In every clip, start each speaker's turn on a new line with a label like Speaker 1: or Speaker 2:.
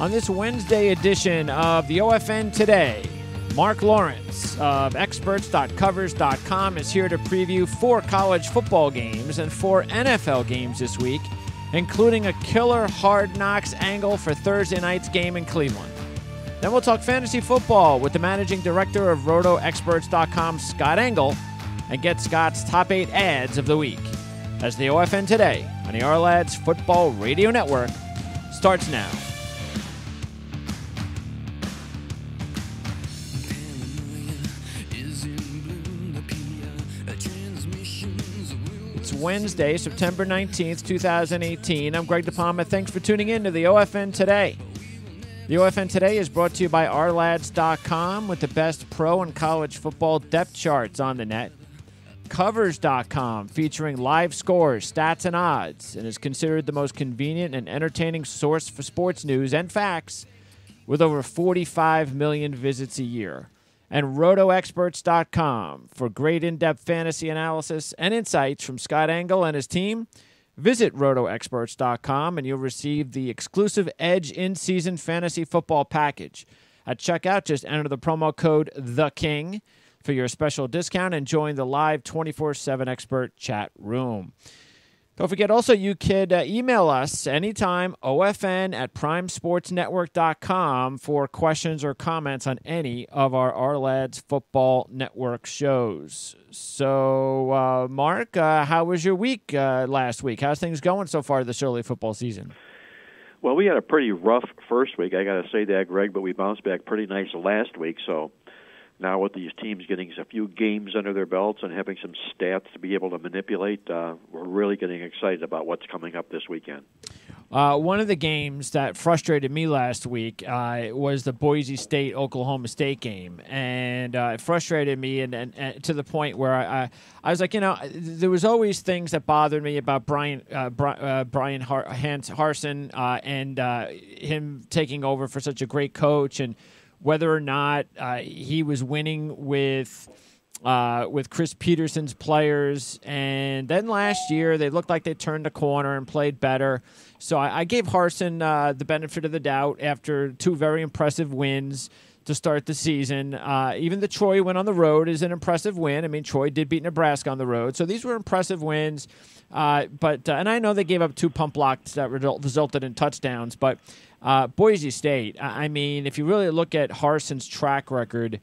Speaker 1: On this Wednesday edition of the OFN Today, Marc Lawrence of experts.covers.com is here to preview 4 college football games and 4 NFL games this week, including a killer Hard Knocks angle for Thursday night's game in Cleveland. Then we'll talk fantasy football with the managing director of RotoExperts.com, Scott Engel, and get Scott's top 8 ads of the week. As the OFN Today on the Ourlads Football Radio Network starts now. It's Wednesday, September 19th, 2018. I'm Greg DePalma. Thanks for tuning in to the OFN Today. The OFN Today is brought to you by Ourlads.com with the best pro and college football depth charts on the net. Covers.com featuring live scores, stats, and odds, and is considered the most convenient and entertaining source for sports news and facts with over 45 million visits a year. And RotoExperts.com for great in-depth fantasy analysis and insights from Scott Engel and his team. Visit RotoExperts.com and you'll receive the exclusive Edge in-season fantasy football package. At checkout, just enter the promo code THEKING for your special discount and join the live 24/7 expert chat room. Don't forget also you could email us anytime, ofn@primesportsnetwork.com for questions or comments on any of our Ourlads Football Network shows. So, Mark, how was your week last week? How's things going so far this early football season?
Speaker 2: Well, we had a pretty rough first week, I got to say that, Greg, but we bounced back pretty nice last week, so now with these teams getting a few games under their belts and having some stats to be able to manipulate, we're really getting excited about what's coming up this weekend.
Speaker 1: One of the games that frustrated me last week was the Boise State-Oklahoma State game. And it frustrated me and to the point where I was like, there was always things that bothered me about Brian Harsin and him taking over for such a great coach and whether or not he was winning with Chris Peterson's players. And then last year, they looked like they turned the corner and played better. So I gave Harsin the benefit of the doubt after 2 very impressive wins to start the season. Even the Troy win on the road is an impressive win. I mean, Troy did beat Nebraska on the road. So these were impressive wins. But I know they gave up 2 pump blocks that resulted in touchdowns, but Boise State, I mean, if you really look at Harsin's track record,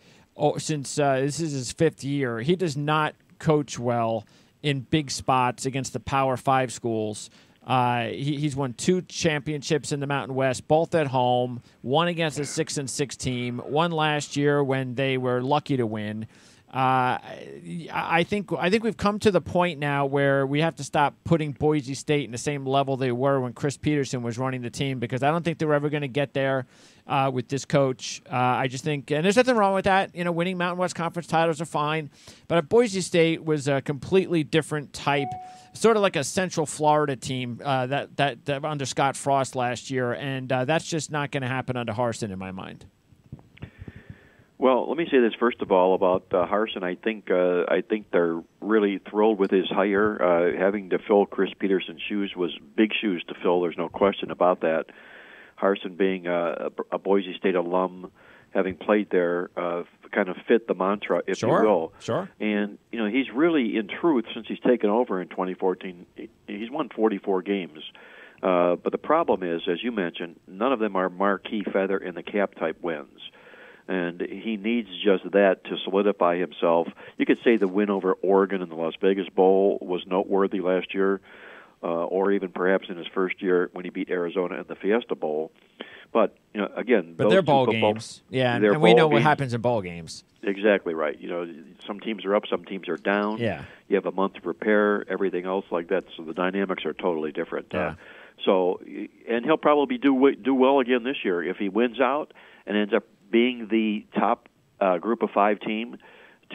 Speaker 1: since this is his 5th year, he does not coach well in big spots against the Power 5 schools. He's won 2 championships in the Mountain West, both at home, one against a 6-6 team, one last year when they were lucky to win. I think we've come to the point now where we have to stop putting Boise State in the same level they were when Chris Peterson was running the team, because I don't think they're ever going to get there with this coach. I just think, and there's nothing wrong with that. Winning Mountain West Conference titles are fine, but Boise State was a completely different type, sort of like a Central Florida team that under Scott Frost last year, and that's just not going to happen under Harsin in my mind.
Speaker 2: Well, let me say this first of all about Harsin. I think they're really thrilled with his hire. Having to fill Chris Peterson's shoes was big shoes to fill. There's no question about that. Harsin being a Boise State alum, having played there, kind of fit the mantra, if you will.
Speaker 1: Sure.
Speaker 2: And he's really, in truth, since he's taken over in 2014, he's won 44 games. But the problem is, as you mentioned, none of them are marquee feather in the cap type wins. And he needs just that to solidify himself. You could say the win over Oregon in the Las Vegas Bowl was noteworthy last year, or even perhaps in his first year when he beat Arizona in the Fiesta Bowl. But, again,
Speaker 1: but they're bowl games. Yeah, and we know what happens in bowl games.
Speaker 2: Exactly right. Some teams are up, some teams are down.
Speaker 1: Yeah.
Speaker 2: You have a month to prepare, everything else like that, so the dynamics are totally different.
Speaker 1: Yeah.
Speaker 2: And he'll probably do well again this year if he wins out and ends up being the top group of 5 team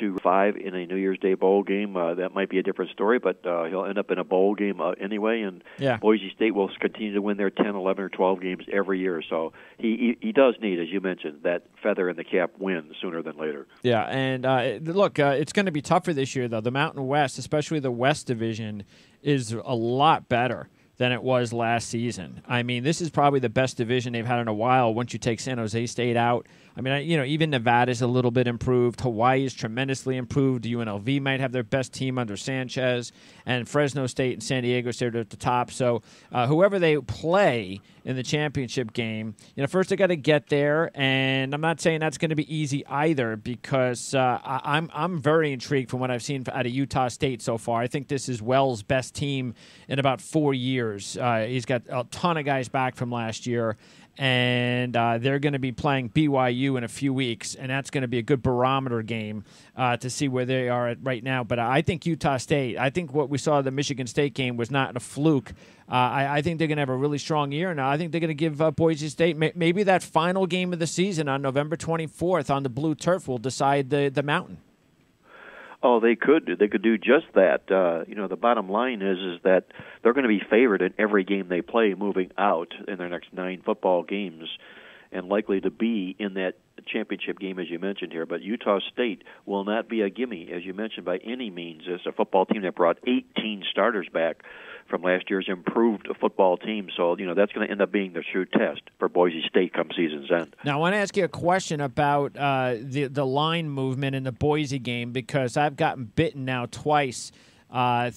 Speaker 2: to 5 in a New Year's Day bowl game. That might be a different story, but he'll end up in a bowl game anyway, and Boise State will continue to win their 10, 11, or 12 games every year. So he does need, as you mentioned, that feather in the cap win sooner than later.
Speaker 1: Yeah, and look, it's going to be tougher this year, though. The Mountain West, especially the West Division, is a lot better than it was last season. I mean, this is probably the best division they've had in a while once you take San Jose State out. I mean, even Nevada's a little bit improved. Hawaii is tremendously improved. UNLV might have their best team under Sanchez. And Fresno State and San Diego State are at the top. So whoever they play in the championship game, first they got to get there. And I'm not saying that's going to be easy either, because I'm very intrigued from what I've seen out of Utah State so far. I think this is Wells' best team in about 4 years. He's got a ton of guys back from last year. And they're going to be playing BYU in a few weeks, and that's going to be a good barometer game to see where they are at right now. But I think Utah State, I think what we saw in the Michigan State game was not a fluke. I think they're going to have a really strong year, and I think they're going to give Boise State maybe that final game of the season on November 24th on the blue turf will decide the mountain.
Speaker 2: Oh, they could. They could do just that. The bottom line is that they're going to be favored in every game they play moving out in their next 9 football games, and likely to be in that championship game, as you mentioned here. But Utah State will not be a gimme, as you mentioned, by any means. It's a football team that brought 18 starters back from last year's improved football team. So, that's going to end up being the true test for Boise State come season's end.
Speaker 1: Now, I want to ask you a question about the line movement in the Boise game, because I've gotten bitten now twice. I'm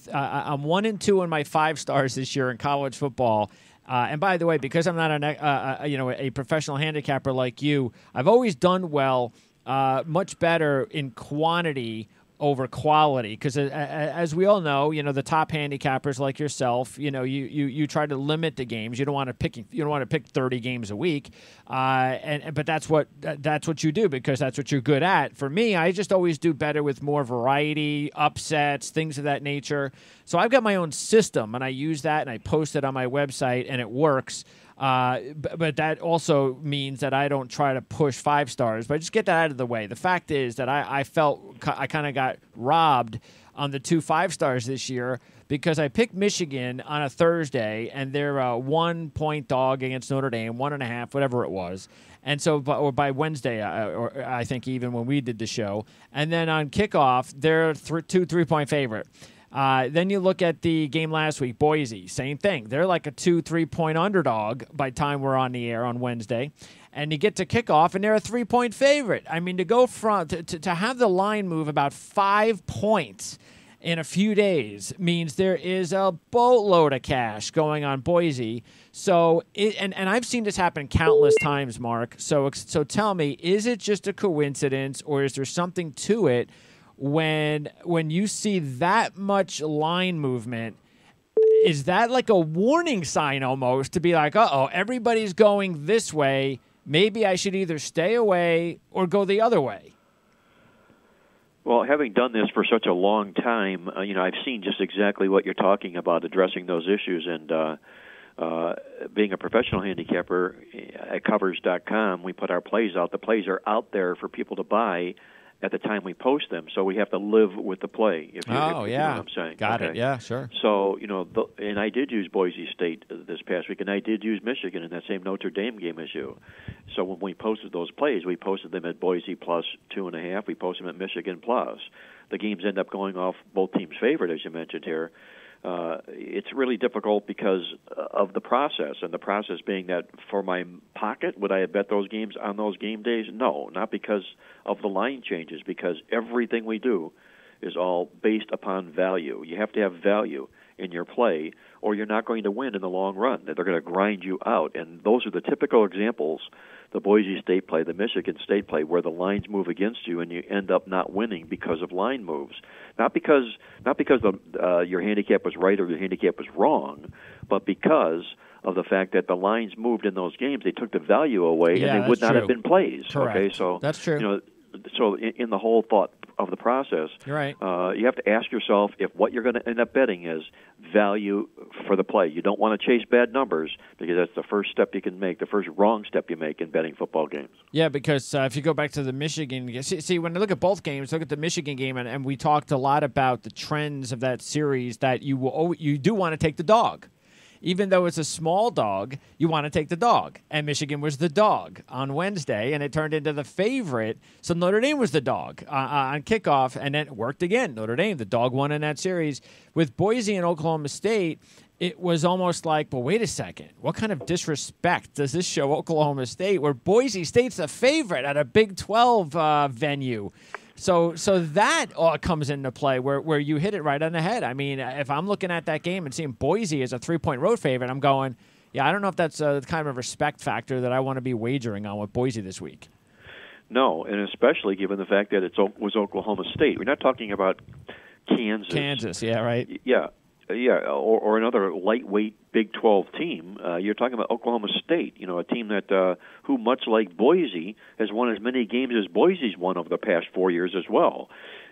Speaker 1: 1-2 in my 5 stars this year in college football. And by the way, because I'm not a professional handicapper like you, I've always done well, much better in quantity over quality, because as we all know, the top handicappers like yourself, you try to limit the games. You don't want to pick 30 games a week, but that's what you do, because that's what you're good at. For me, I just always do better with more variety, upsets, things of that nature. So I've got my own system, and I use that, and I post it on my website, and it works. But that also means that I don't try to push 5 stars, but I just get that out of the way. The fact is that I felt I kind of got robbed on the 2 5 stars this year, because I picked Michigan on a Thursday, and they're a 1-point dog against Notre Dame, 1.5, whatever it was. And so, or by Wednesday, or I think even when we did the show. And then on kickoff, they're 2 3-point favorite. Then you look at the game last week, Boise, same thing. They're like a 2 3-point underdog by the time we're on the air on Wednesday. And you get to kickoff, and they're a 3-point favorite. I mean, to go from to have the line move about 5 points in a few days means there is a boatload of cash going on Boise. So, and I've seen this happen countless times, Mark. So tell me, is it just a coincidence, or is there something to it? When you see that much line movement, is that like a warning sign almost to be like, uh-oh, everybody's going this way. Maybe I should either stay away or go the other way?
Speaker 2: Well, having done this for such a long time, I've seen just exactly what you're talking about, addressing those issues. And being a professional handicapper at Covers.com, we put our plays out. The plays are out there for people to buy at the time we post them, so we have to live with the play. If you know what I'm saying.
Speaker 1: Got it. Yeah, sure.
Speaker 2: So, and I did use Boise State this past week, and I did use Michigan in that same Notre Dame game as you. So when we posted those plays, we posted them at Boise plus 2.5. We posted them at Michigan plus. The games end up going off both teams' favorite, as you mentioned here. It's really difficult because of the process, and the process being that for my pocket, would I have bet those games on those game days? No, not because of the line changes, because everything we do is all based upon value. You have to have value in your play, or you're not going to win in the long run. They're going to grind you out, and those are the typical examples, the Boise State play, the Michigan State play, where the lines move against you and you end up not winning because of line moves. Not because your handicap was right or your handicap was wrong, but because of the fact that the lines moved in those games. They took the value away, and they would not have been plays.
Speaker 1: Correct.
Speaker 2: Okay, so
Speaker 1: that's true.
Speaker 2: So in the whole thought of the process,
Speaker 1: you're right.
Speaker 2: You have to ask yourself if what you're going to end up betting is value for the play. You don't want to chase bad numbers, because that's the first step you can make, the first wrong step you make in betting football games.
Speaker 1: Yeah, because if you go back to the Michigan, see when I look at both games, look at the Michigan game, and we talked a lot about the trends of that series, that you do want to take the dog. Even though it's a small dog, you want to take the dog. And Michigan was the dog on Wednesday, and it turned into the favorite. So Notre Dame was the dog on kickoff, and then it worked again. Notre Dame, the dog, won in that series. With Boise and Oklahoma State, it was almost like, well, wait a second. What kind of disrespect does this show Oklahoma State, where Boise State's the favorite at a Big 12 venue? So that comes into play where you hit it right on the head. I mean, if I'm looking at that game and seeing Boise as a 3-point road favorite, I'm going, yeah, I don't know if that's the kind of a respect factor that I want to be wagering on with Boise this week.
Speaker 2: No, and especially given the fact that it was Oklahoma State. We're not talking about Kansas.
Speaker 1: Kansas, yeah, right.
Speaker 2: Yeah, or another lightweight Big 12 team. You're talking about Oklahoma State, a team that who, much like Boise, has won as many games as Boise's won over the past 4 years as well.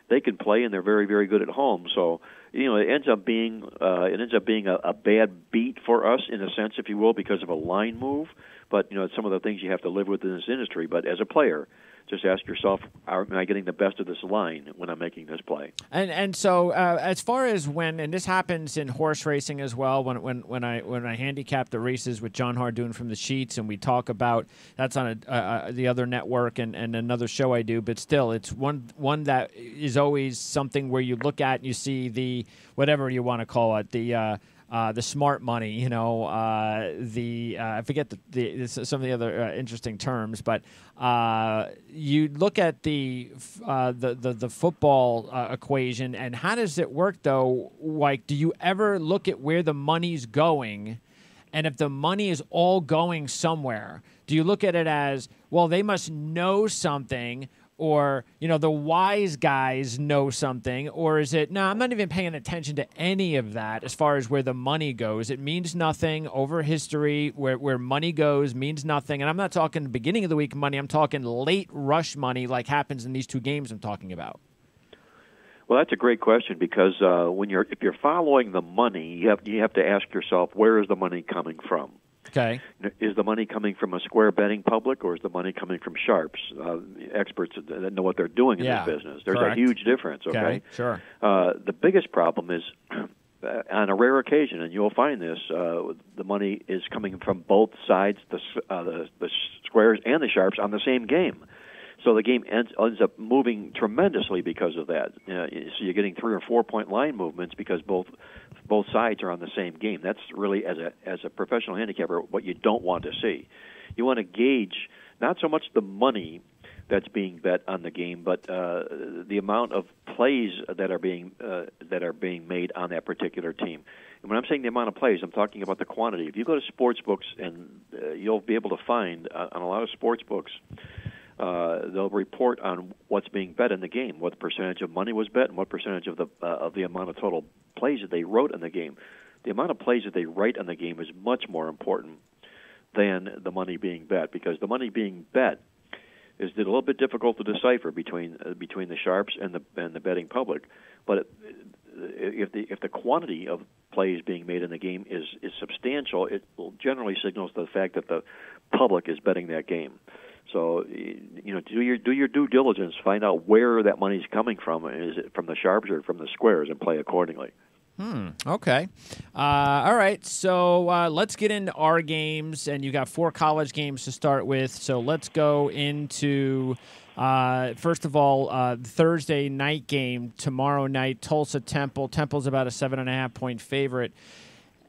Speaker 2: They can play, and they're very, very good at home. So, it ends up being a bad beat for us in a sense, if you will, because of a line move. But it's some of the things you have to live with in this industry. But as a player, just ask yourself, am I getting the best of this line when I'm making this play?
Speaker 1: And so as far as and this happens in horse racing as well, when I handicap the races with John Hardoon from the Sheets, and we talk about, that's on the other network and another show I do, but still it's one that is always something where you look at and you see the, whatever you want to call it, the smart money, I forget some of the other interesting terms, but you look at the football equation, and how does it work though? Like, do you ever look at where the money's going, and if the money is all going somewhere, do you look at it as, well, they must know something? Or, the wise guys know something? Or is it, no, I'm not even paying attention to any of that as far as where the money goes. It means nothing over history. Where money goes means nothing. And I'm not talking beginning of the week money. I'm talking late rush money like happens in these two games I'm talking about.
Speaker 2: Well, that's a great question, because if you're following the money, you have to ask yourself, where is the money coming from?
Speaker 1: Okay.
Speaker 2: Is the money coming from a square betting public, or is the money coming from sharps, experts that know what they're doing in this business? There's
Speaker 1: correct.
Speaker 2: A huge difference, okay?
Speaker 1: Sure.
Speaker 2: The biggest problem is, on a rare occasion, and you'll find this, the money is coming from both sides, the squares and the sharps, on the same game. So the game ends up moving tremendously because of that. So you're getting 3 or 4 point line movements because both sides are on the same game. That's really, as a professional handicapper, what you don't want to see. You want to gauge not so much the money that's being bet on the game, but the amount of plays that are being made on that particular team. And when I'm saying the amount of plays, I'm talking about the quantity. If you go to sports books, and you'll be able to find on a lot of sports books, they'll report on what's being bet in the game, what percentage of money was bet, and what percentage of the amount of total plays that they wrote in the game. The amount of plays that they write in the game is much more important than the money being bet, because the money being bet is a little bit difficult to decipher between the sharps and the betting public. But if the quantity of plays being made in the game is substantial, it generally signals the fact that the public is betting that game. So, do your due diligence. Find out where that money's coming from. Is it from the sharps or from the squares, and play accordingly.
Speaker 1: Okay. All right. So let's get into our games, and you got 4 college games to start with. So let's go into first of all Thursday night game tomorrow night. Tulsa Temple. Temple's about a 7.5 point favorite.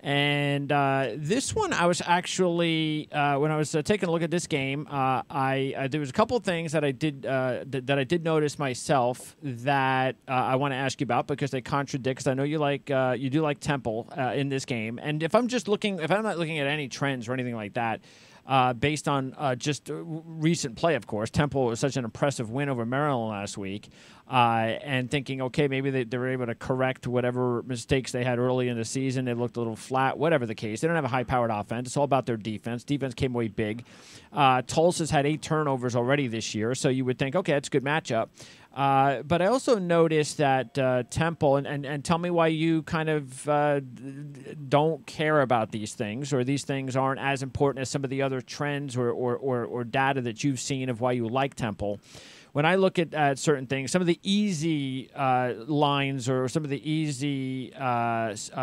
Speaker 1: And this one, I was actually when I was taking a look at this game, there was a couple of things that I did notice myself that I want to ask you about, because they contradict. Because I know you do like Temple in this game, and if I'm not looking at any trends or anything like that, based on just recent play, of course, Temple was such an impressive win over Maryland last week. And thinking, okay, maybe they were able to correct whatever mistakes they had early in the season. They looked a little flat, whatever the case. They don't have a high-powered offense. It's all about their defense. Defense came away big. Tulsa's had 8 turnovers already this year, so you would think, okay, it's a good matchup. But I also noticed that Temple, and tell me why you kind of don't care about these things, or these things aren't as important as some of the other trends or data that you've seen of why you like Temple. When I look at certain things, some of the easy lines or some of the easy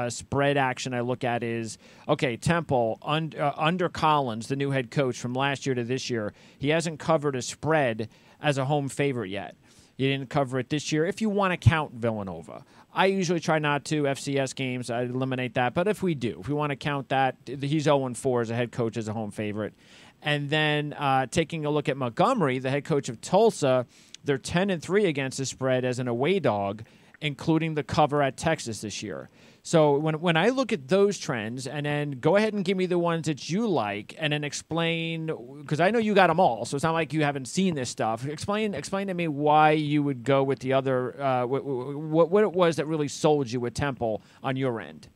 Speaker 1: spread action I look at is, okay, Temple, under Collins, the new head coach from last year to this year, he hasn't covered a spread as a home favorite yet. You didn't cover it this year. If you want to count Villanova, I usually try not to. FCS games, I eliminate that. But if we want to count that, he's 0-4 as a head coach as a home favorite. And then taking a look at Montgomery, the head coach of Tulsa, they're 10-3 against the spread as an away dog, including the cover at Texas this year. So when I look at those trends, and then go ahead and give me the ones that you like, and then explain, because I know you got them all, so it's not like you haven't seen this stuff. Explain to me why you would go with the other, what it was that really sold you with Temple on your end.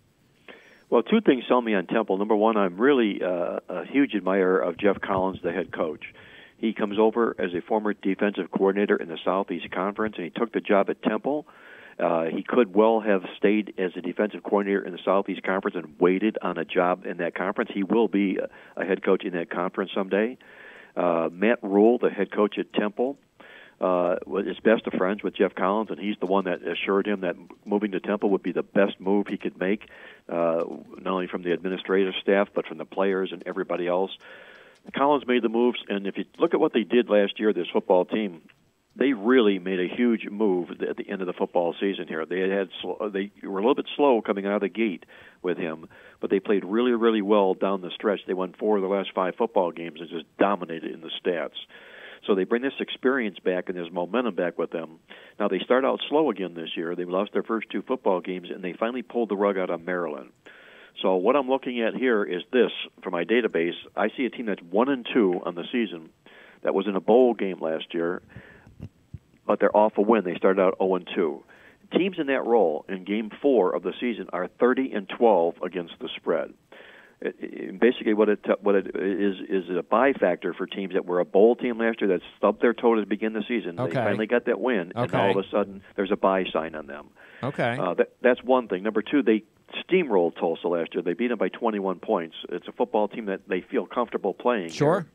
Speaker 2: Well, two things sell me on Temple. Number one, I'm really a huge admirer of Jeff Collins, the head coach. He comes over as a former defensive coordinator in the Southeast Conference, and he took the job at Temple. He could well have stayed as a defensive coordinator in the Southeast Conference and waited on a job in that conference. He will be a head coach in that conference someday. Matt Rule, the head coach at Temple, is best of friends with Jeff Collins, and he's the one that assured him that moving to Temple would be the best move he could make, not only from the administrative staff but from the players and everybody else. Collins made the moves, and if you look at what they did last year, this football team, they really made a huge move at the end of the football season here. They were a little bit slow coming out of the gate with him, but they played really, really well down the stretch. They won 4 of the last 5 football games and just dominated in the stats. So they bring this experience back and this momentum back with them. Now, they start out slow again this year. They lost their first 2 football games, and they finally pulled the rug out of Maryland. So what I'm looking at here is this. For my database, I see a team that's 1-2 on the season that was in a bowl game last year, but they're off a win. They started out 0-2. Teams in that role in Game 4 of the season are 30-12 against the spread. Basically, what it is a buy factor for teams that were a bowl team last year that stubbed their toe to begin the season.
Speaker 1: Okay.
Speaker 2: They finally got that win, and all of a sudden there's a buy sign on them.
Speaker 1: Okay.
Speaker 2: That's one thing. Number two, they steamrolled Tulsa last year. They beat them by 21 points. It's a football team that they feel comfortable playing.
Speaker 1: Sure.
Speaker 2: Here.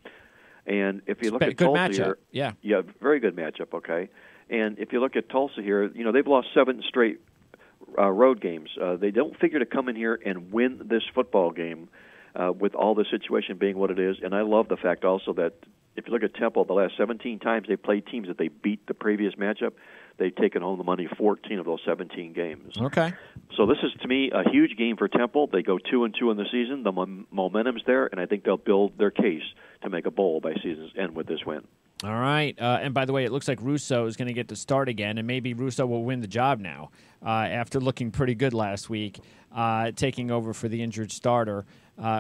Speaker 2: And if you look at
Speaker 1: good
Speaker 2: Tulsa
Speaker 1: matchup.
Speaker 2: here, yeah, very good matchup. Okay, and if you look at Tulsa here, they've lost 7 straight road games. They don't figure to come in here and win this football game with all the situation being what it is. And I love the fact also that if you look at Temple, the last 17 times they played teams that they beat the previous matchup, they've taken home the money 14 of those 17 games.
Speaker 1: Okay.
Speaker 2: So this is, to me, a huge game for Temple. They go 2-2 in the season. The momentum's there, and I think they'll build their case to make a bowl by season's end with this win.
Speaker 1: All right. And by the way, it looks like Russo is going to get to start again, and maybe Russo will win the job now after looking pretty good last week, taking over for the injured starter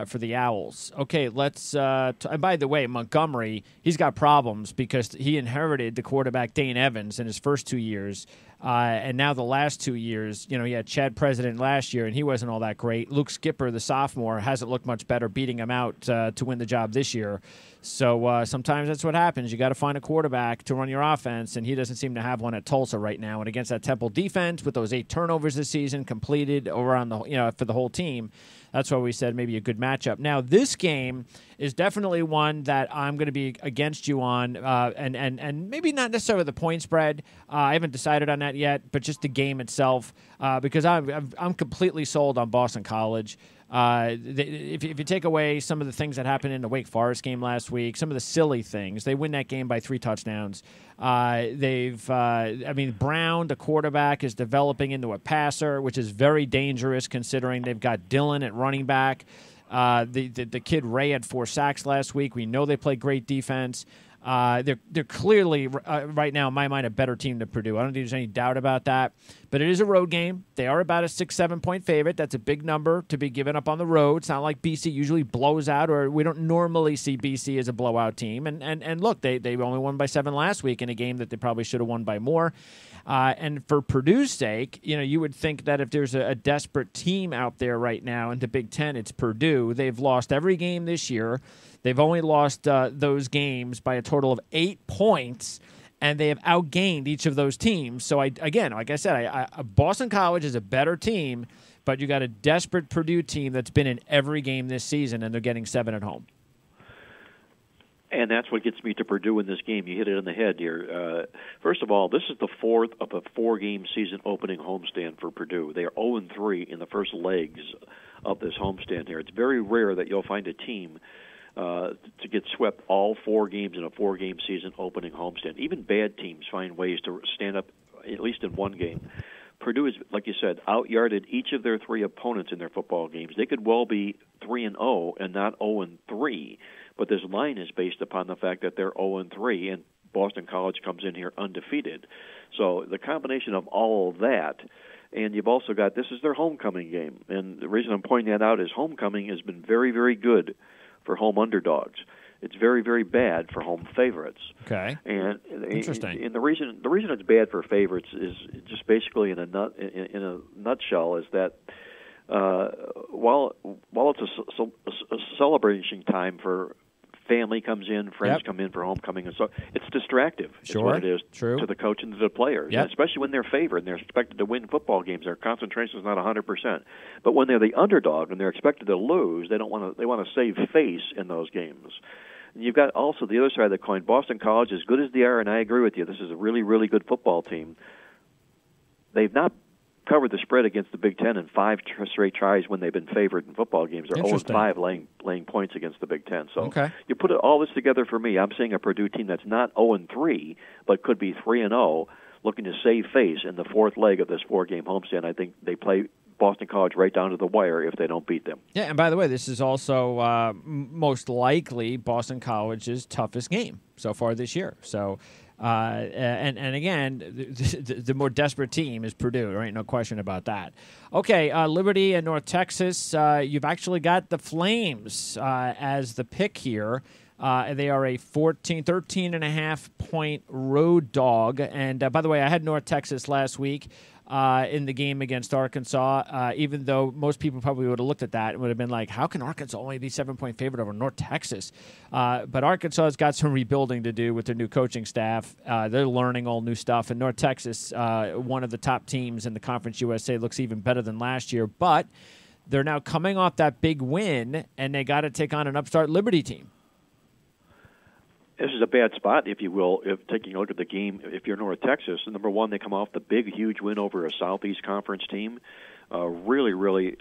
Speaker 1: for the Owls. Okay, let's and by the way, Montgomery, he's got problems because he inherited the quarterback Dane Evans in his first 2 years. And now the last 2 years, he had Chad President last year, and he wasn't all that great. Luke Skipper, the sophomore, hasn't looked much better, beating him out to win the job this year. So sometimes that's what happens. You got to find a quarterback to run your offense, and he doesn't seem to have one at Tulsa right now. And against that Temple defense, with those 8 turnovers this season completed over on the for the whole team, that's why we said maybe a good matchup. Now, this game is definitely one that I'm going to be against you on, and maybe not necessarily the point spread. I haven't decided on that yet, but just the game itself, because I'm completely sold on Boston College. If you take away some of the things that happened in the Wake Forest game last week, some of the silly things, they win that game by 3 touchdowns. Brown, the quarterback, is developing into a passer, which is very dangerous considering they've got Dillon at running back. The kid Ray had 4 sacks last week. We know they play great defense. They're clearly right now, in my mind, a better team than Purdue. I don't think there's any doubt about that. But it is a road game. They are about a 6-7 point favorite. That's a big number to be given up on the road. It's not like BC usually blows out, or we don't normally see BC as a blowout team. And look, they only won by 7 last week in a game that they probably should have won by more. And for Purdue's sake, you would think that if there's a desperate team out there right now in the Big Ten, it's Purdue. They've lost every game this year. They've only lost those games by a total of 8 points, and they have outgained each of those teams. So, again, like I said, Boston College is a better team, but you got a desperate Purdue team that's been in every game this season, and they're getting 7 at home.
Speaker 2: And that's what gets me to Purdue in this game. You hit it on the head here. First of all, this is the 4th of a 4-game season opening homestand for Purdue. They are 0-3 in the first legs of this homestand here. It's very rare that you'll find a team to get swept all 4 games in a 4-game season opening homestand. Even bad teams find ways to stand up at least in one game. Purdue is, like you said, out-yarded each of their 3 opponents in their football games. They could well be 3-0 and not 0-3, but this line is based upon the fact that they're 0-3 and Boston College comes in here undefeated. So the combination of all of that, and you've also got, this is their homecoming game. And the reason I'm pointing that out is homecoming has been very, very good for home underdogs. It's very, very bad for home favorites.
Speaker 1: Okay.
Speaker 2: And
Speaker 1: interesting.
Speaker 2: And the reason it's bad for favorites is just basically in a nutshell is that while it's a celebration time for family comes in, friends come in for homecoming, and so it's distractive.
Speaker 1: Sure.
Speaker 2: Is what it is
Speaker 1: True.
Speaker 2: to the coach and to the players,
Speaker 1: Yep.
Speaker 2: especially when they're favored and they're expected to win football games. Their concentration is not 100%. But when they're the underdog and they're expected to lose, they want to save face in those games. And you've got also the other side of the coin. Boston College, as good as they are, and I agree with you, this is a really, really good football team. They've not covered the spread against the Big Ten in 5 straight tries when they've been favored in football games. They're 0-5 laying points against the Big Ten. So you put all this together for me, I'm seeing a Purdue team that's not 0-3, but could be 3-0, looking to save face in the 4th leg of this 4-game homestand. I think they play Boston College right down to the wire if they don't beat them.
Speaker 1: Yeah, and by the way, this is also most likely Boston College's toughest game so far this year. So, and again, the more desperate team is Purdue. There ain't no question about that. Okay, Liberty and North Texas. You've actually got the Flames as the pick here. They are a 13.5 point road dog. And by the way, I had North Texas last week in the game against Arkansas, even though most people probably would have looked at that and would have been like, how can Arkansas only be 7-point favorite over North Texas? But Arkansas has got some rebuilding to do with their new coaching staff. They're learning all new stuff. And North Texas, one of the top teams in the Conference USA, looks even better than last year. But they're now coming off that big win, and they got to take on an upstart Liberty team.
Speaker 2: This is a bad spot, if you will, if taking a look at the game. If you're North Texas, number one, they come off the big, huge win over a Southeast Conference team, really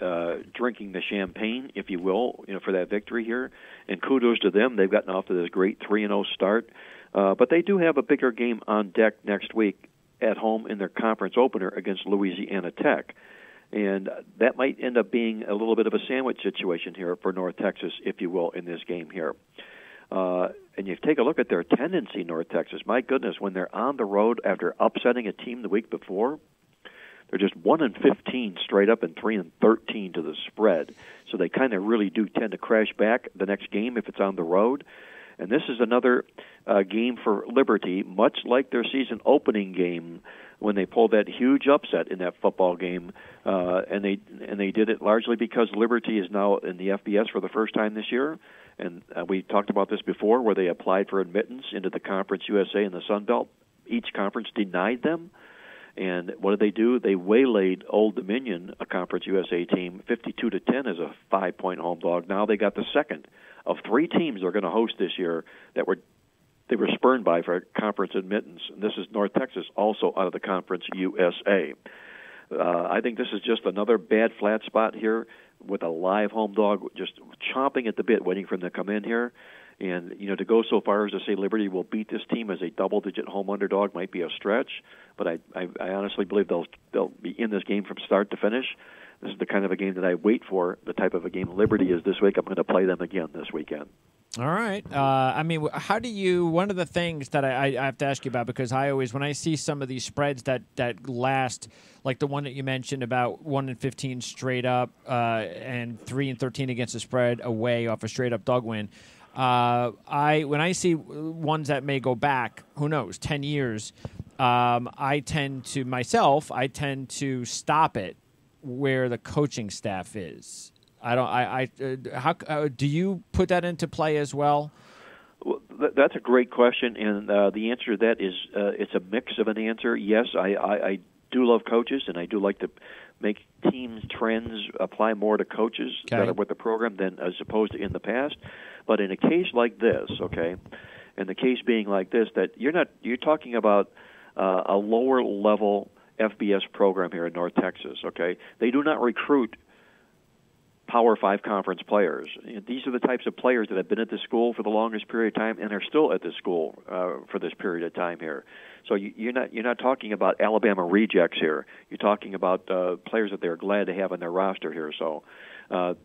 Speaker 2: drinking the champagne, if you will, for that victory here. And kudos to them; they've gotten off to this great 3-0 start. But they do have a bigger game on deck next week at home in their conference opener against Louisiana Tech. And that might end up being a little bit of a sandwich situation here for North Texas, if you will, in this game here. And you take a look at their tendency, North Texas. My goodness, when they're on the road after upsetting a team the week before, they're just 1-15 straight up and 3-13 to the spread. So they kind of really do tend to crash back the next game if it's on the road. And this is another game for Liberty, much like their season opening game when they pulled that huge upset in that football game, and they did it largely because Liberty is now in the FBS for the first time this year. And we talked about this before, where they applied for admittance into the Conference USA and the Sun Belt. Each conference denied them. And what did they do? They waylaid Old Dominion, a Conference USA team, 52-10 as a 5-point home dog. Now they got the second of 3 teams they're going to host this year that they were spurned by for conference admittance. And this is North Texas, also out of the Conference USA. I think this is just another bad flat spot here with a live home dog just chomping at the bit, waiting for them to come in here. And, to go so far as to say Liberty will beat this team as a double-digit home underdog might be a stretch, but I honestly believe they'll be in this game from start to finish. This is the kind of a game that I wait for, the type of a game Liberty is this week. I'm going to play them again this weekend.
Speaker 1: All right. How do you? One of the things that I have to ask you about, because I always, when I see some of these spreads that last, like the one that you mentioned about 1-15 straight up and 3-13 against the spread away off a straight up dog win, when I see ones that may go back, who knows, 10 years, I tend to stop it where the coaching staff is. How do you put that into play as well?
Speaker 2: Well, that's a great question, and the answer to that is it's a mix of an answer. Yes, I do love coaches, and I do like to make teams' trends apply more to coaches that are with the program than as opposed to in the past. But in a case like this, and the case being like this, that you're talking about a lower level FBS program here in North Texas. They do not recruit Power 5 conference players. These are the types of players that have been at the school for the longest period of time and are still at the school for this period of time here. So you're not talking about Alabama rejects here. You're talking about players that they're glad to have on their roster here. So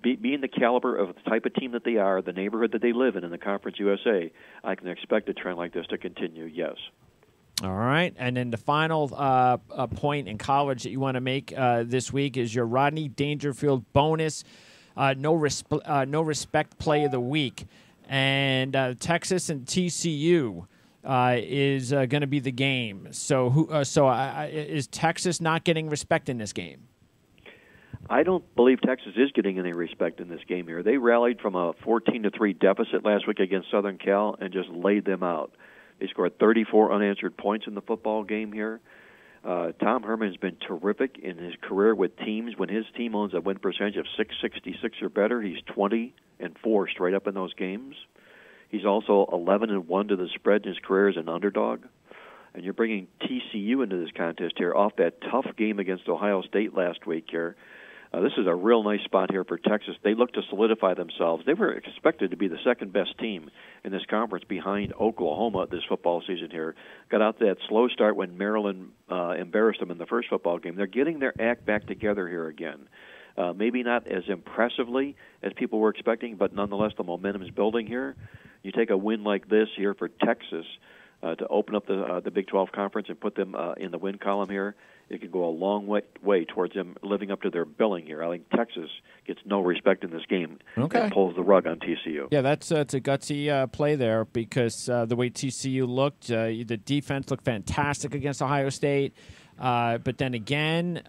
Speaker 2: being the caliber of the type of team that they are, the neighborhood that they live in the Conference USA, I can expect a trend like this to continue, yes.
Speaker 1: All right, and then the final point in college that you want to make this week is your Rodney Dangerfield bonus, no respect play of the week, and Texas and TCU is going to be the game. So is Texas not getting respect in this game?
Speaker 2: I don't believe Texas is getting any respect in this game here. They rallied from a 14-3 deficit last week against Southern Cal and just laid them out. They scored 34 unanswered points in the football game here. Tom Herman has been terrific in his career with teams. When his team owns a win percentage of 666 or better, he's 20-4 straight up in those games. He's also 11-1 to the spread in his career as an underdog. And you're bringing TCU into this contest here off that tough game against Ohio State last week here. This is a real nice spot here for Texas. They look to solidify themselves. They were expected to be the second-best team in this conference behind Oklahoma this football season here. Got out that slow start when Maryland embarrassed them in the first football game. They're getting their act back together here again. Maybe not as impressively as people were expecting, but nonetheless the momentum is building here. You take a win like this here for Texas to open up the Big 12 Conference and put them in the win column here. It can go a long way towards them living up to their billing here. I think Texas gets no respect in this game and pulls the rug on TCU.
Speaker 1: Yeah, it's a gutsy play there because the way TCU looked, the defense looked fantastic against Ohio State. But then again,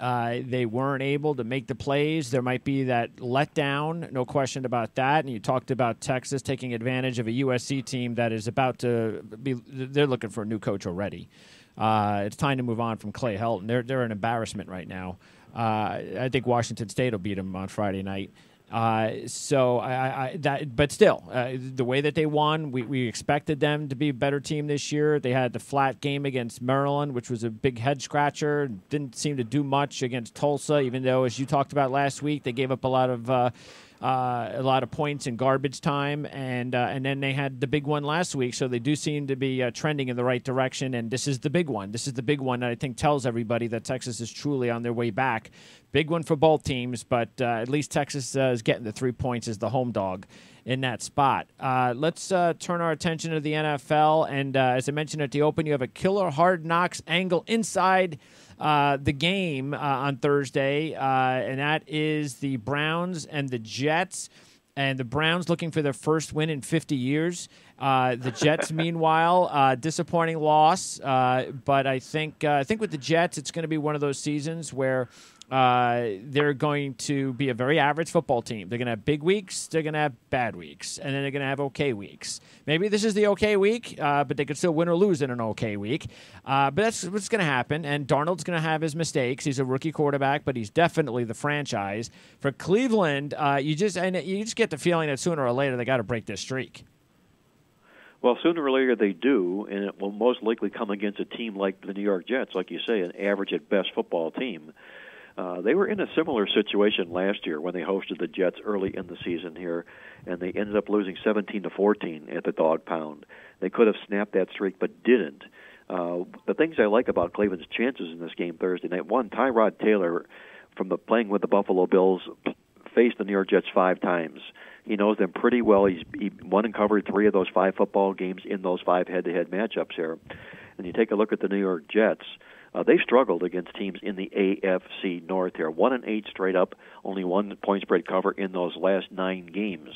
Speaker 1: they weren't able to make the plays. There might be that letdown, no question about that. And you talked about Texas taking advantage of a USC team that is about to be – they're looking for a new coach already. It's time to move on from Clay Helton. They're an embarrassment right now. I think Washington State will beat them on Friday night. But still, the way that they won, we expected them to be a better team this year. They had the flat game against Maryland, which was a big head scratcher. Didn't seem to do much against Tulsa, even though, as you talked about last week, they gave up a lot of points in garbage time, and then they had the big one last week. So they do seem to be trending in the right direction, and this is the big one. This is the big one that I think tells everybody that Texas is truly on their way back. Big one for both teams, but at least Texas is getting the 3 points as the home dog in that spot. Let's turn our attention to the NFL, and as I mentioned at the open, you have a killer Hard Knocks angle inside the game on Thursday, and that is the Browns and the Jets. And the Browns looking for their first win in 50 years. The Jets, meanwhile, disappointing loss. But I think with the Jets, it's going to be one of those seasons where they're going to be a very average football team. They're going to have big weeks, they're going to have bad weeks, and then they're going to have okay weeks. Maybe this is the okay week, but they could still win or lose in an okay week. But that's what's going to happen, and Darnold's going to have his mistakes. He's a rookie quarterback, but he's definitely the franchise. For Cleveland, you just get the feeling that sooner or later they got to break this streak.
Speaker 2: Well, sooner or later they do, and it will most likely come against a team like the New York Jets, like you say, an average at best football team. They were in a similar situation last year when they hosted the Jets early in the season here, and they ended up losing 17-14 at the dog pound. They could have snapped that streak, but didn't. The things I like about Cleveland's chances in this game Thursday night, one, Tyrod Taylor, from the playing with the Buffalo Bills, faced the New York Jets 5 times. He knows them pretty well. He won and covered 3 of those 5 football games in those 5 head-to-head matchups here. And you take a look at the New York Jets. They struggled against teams in the AFC North here. 1-8 straight up, only 1 point spread cover in those last 9 games.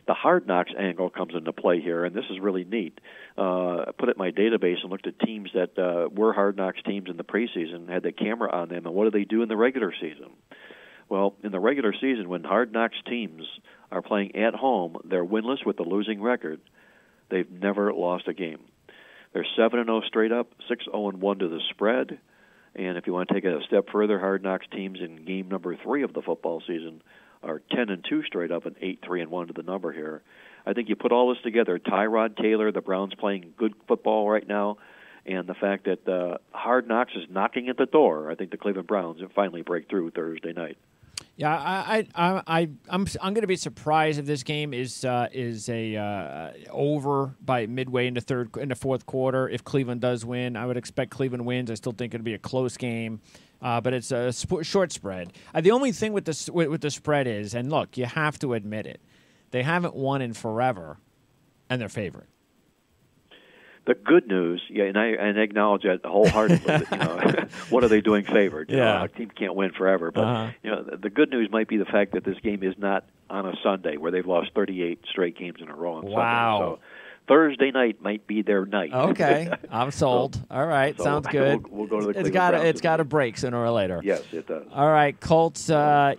Speaker 2: The Hard Knocks angle comes into play here, and this is really neat. I put it in my database and looked at teams that were Hard Knocks teams in the preseason, had the camera on them, and what do they do in the regular season? Well, in the regular season, when Hard Knocks teams are playing at home, they're winless with a losing record. They've never lost a game. They're 7-0 straight up, 6-0-1 to the spread. And if you want to take it a step further, Hard Knocks teams in game number 3 of the football season are 10-2 straight up and 8-3-1 to the number here. I think you put all this together, Tyrod Taylor, the Browns playing good football right now, and the fact that Hard Knocks is knocking at the door, I think the Cleveland Browns will finally break through Thursday night.
Speaker 1: Yeah, I'm going to be surprised if this game is over by midway in the fourth quarter. If Cleveland does win, I would expect Cleveland wins. I still think it'll be a close game, but it's a short spread. The only thing with the spread is, and look, you have to admit it, they haven't won in forever, and they're favorite.
Speaker 2: The good news, and I acknowledge that wholeheartedly. What are they doing favored? A team can't win forever. But the good news might be the fact that this game is not on a Sunday where they've lost 38 straight games in a row.
Speaker 1: Wow.
Speaker 2: Sunday. So Thursday night might be their night.
Speaker 1: Okay, I'm sold. All right, sounds good.
Speaker 2: We'll go to the Cleveland Browns.
Speaker 1: It's got to break sooner or later.
Speaker 2: Yes, it does.
Speaker 1: All right, Colts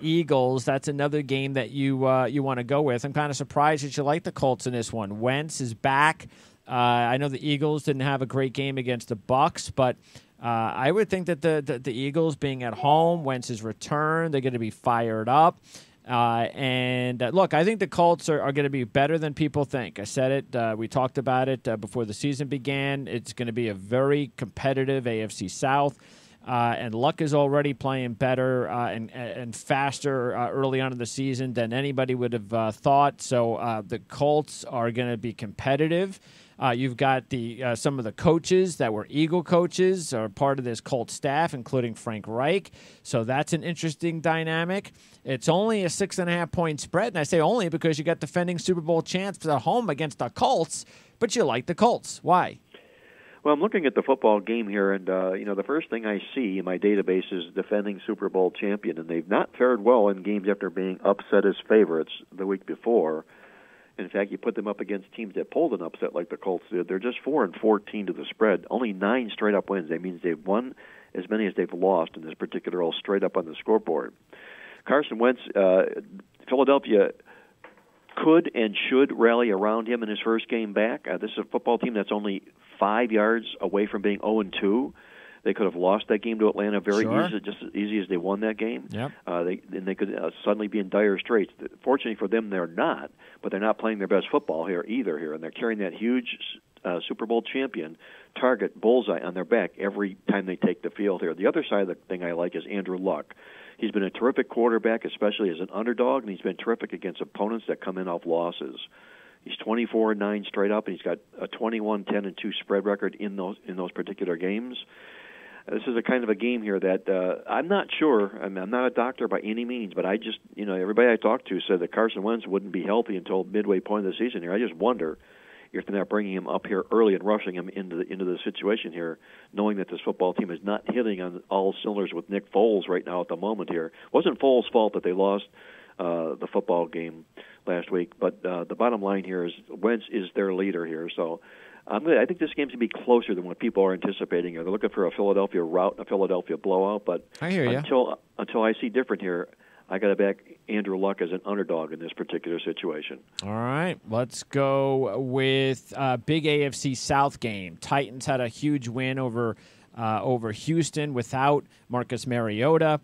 Speaker 1: Eagles. That's another game that you want to go with. I'm kind of surprised that you like the Colts in this one. Wentz is back. I know the Eagles didn't have a great game against the Bucs, but I would think that the Eagles being at home, Wentz's return, they're going to be fired up. Look, I think the Colts are going to be better than people think. I said it. We talked about it before the season began. It's going to be a very competitive AFC South. And Luck is already playing better and faster early on in the season than anybody would have thought. So the Colts are going to be competitive. You've got some of the coaches that were Eagle coaches are part of this Colts staff, including Frank Reich. So that's an interesting dynamic. It's only a 6.5-point spread, and I say only because you got defending Super Bowl champs at home against the Colts, but you like the Colts. Why?
Speaker 2: Well, I'm looking at the football game here, and the first thing I see in my database is defending Super Bowl champion, and they've not fared well in games after being upset as favorites the week before. In fact, you put them up against teams that pulled an upset like the Colts did. They're just 4-14 to the spread. Only 9 straight-up wins. That means they've won as many as they've lost in this particular all straight up on the scoreboard. Carson Wentz, Philadelphia could and should rally around him in his first game back. This is a football team that's only 5 yards away from being 0-2. They could have lost that game to Atlanta very easily, just as easy as they won that game.
Speaker 1: Yep.
Speaker 2: They could suddenly be in dire straits. Fortunately for them, they're not, but they're not playing their best football here either. And they're carrying that huge Super Bowl champion target bullseye on their back every time they take the field here. The other side of the thing I like is Andrew Luck. He's been a terrific quarterback, especially as an underdog, and he's been terrific against opponents that come in off losses. He's 24-9 straight up, and he's got a 21-10-2 spread record in those particular games. This is a kind of a game here that I'm not sure. I'm not a doctor by any means, but I just, everybody I talked to said that Carson Wentz wouldn't be healthy until midway point of the season here. I just wonder if they're not bringing him up here early and rushing him into the situation here, knowing that this football team is not hitting on all cylinders with Nick Foles right now at the moment here. It wasn't Foles' fault that they lost the football game last week, but the bottom line here is Wentz is their leader here, so I think this game's going to be closer than what people are anticipating here. They're looking for a Philadelphia rout, a Philadelphia blowout, but
Speaker 1: I hear you.
Speaker 2: Until I see different here, I got to back Andrew Luck as an underdog in this particular situation.
Speaker 1: All right, let's go with big AFC South game. Titans had a huge win over Houston without Marcus Mariota.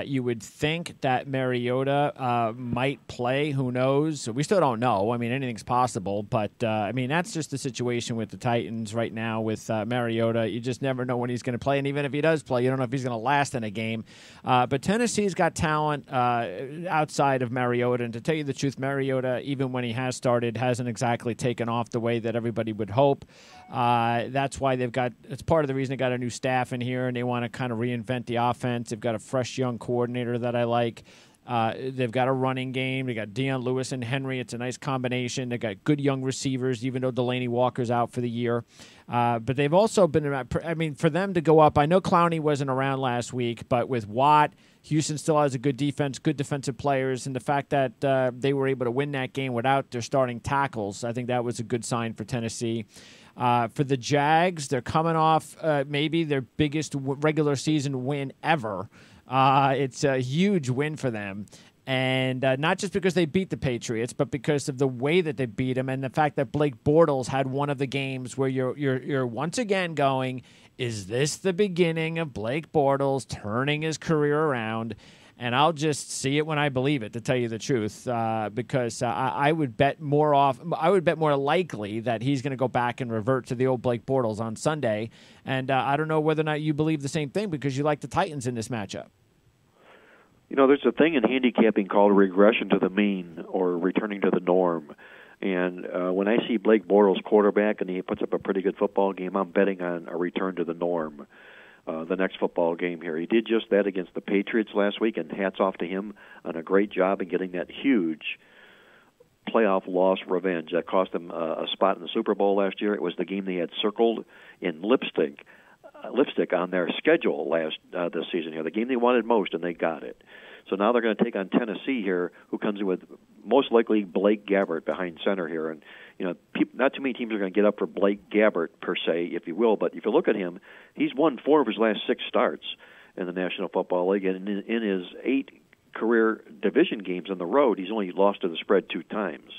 Speaker 1: You would think that Mariota might play. Who knows? We still don't know. I mean, anything's possible. But, that's just the situation with the Titans right now with Mariota. You just never know when he's going to play. And even if he does play, you don't know if he's going to last in a game. But Tennessee's got talent outside of Mariota. And to tell you the truth, Mariota, even when he has started, hasn't exactly taken off the way that everybody would hope. That's why it's part of the reason they got a new staff in here, and they want to kind of reinvent the offense. They've got a fresh young coordinator that I like. They've got a running game. They got Deion Lewis and Henry. It's a nice combination. They've got good young receivers, even though Delaney Walker's out for the year. But they've also been around. For them to go up, I know Clowney wasn't around last week, but with Watt, Houston still has a good defense, good defensive players, and the fact that they were able to win that game without their starting tackles, I think that was a good sign for Tennessee. For the Jags, they're coming off maybe their biggest regular season win ever. It's a huge win for them. And not just because they beat the Patriots, but because of the way that they beat them and the fact that Blake Bortles had one of the games where you're once again going, is this the beginning of Blake Bortles turning his career around? And I'll just see it when I believe it, to tell you the truth, because I would bet more likely that he's going to go back and revert to the old Blake Bortles on Sunday. And I don't know whether or not you believe the same thing because you like the Titans in this matchup.
Speaker 2: There's a thing in handicapping called regression to the mean or returning to the norm. And when I see Blake Bortles quarterback and he puts up a pretty good football game, I'm betting on a return to the norm the next football game here. He did just that against the Patriots last week, and hats off to him on a great job in getting that huge playoff loss revenge that cost them a spot in the Super Bowl last year. It was the game they had circled in lipstick on their schedule this season here, the game they wanted most, and they got it. So now they're going to take on Tennessee here, who comes in with most likely Blake Gabbert behind center here. And, not too many teams are going to get up for Blake Gabbert, per se, if you will. But if you look at him, he's won 4 of his last 6 starts in the National Football League. And in his 8 career division games on the road, he's only lost to the spread 2 times.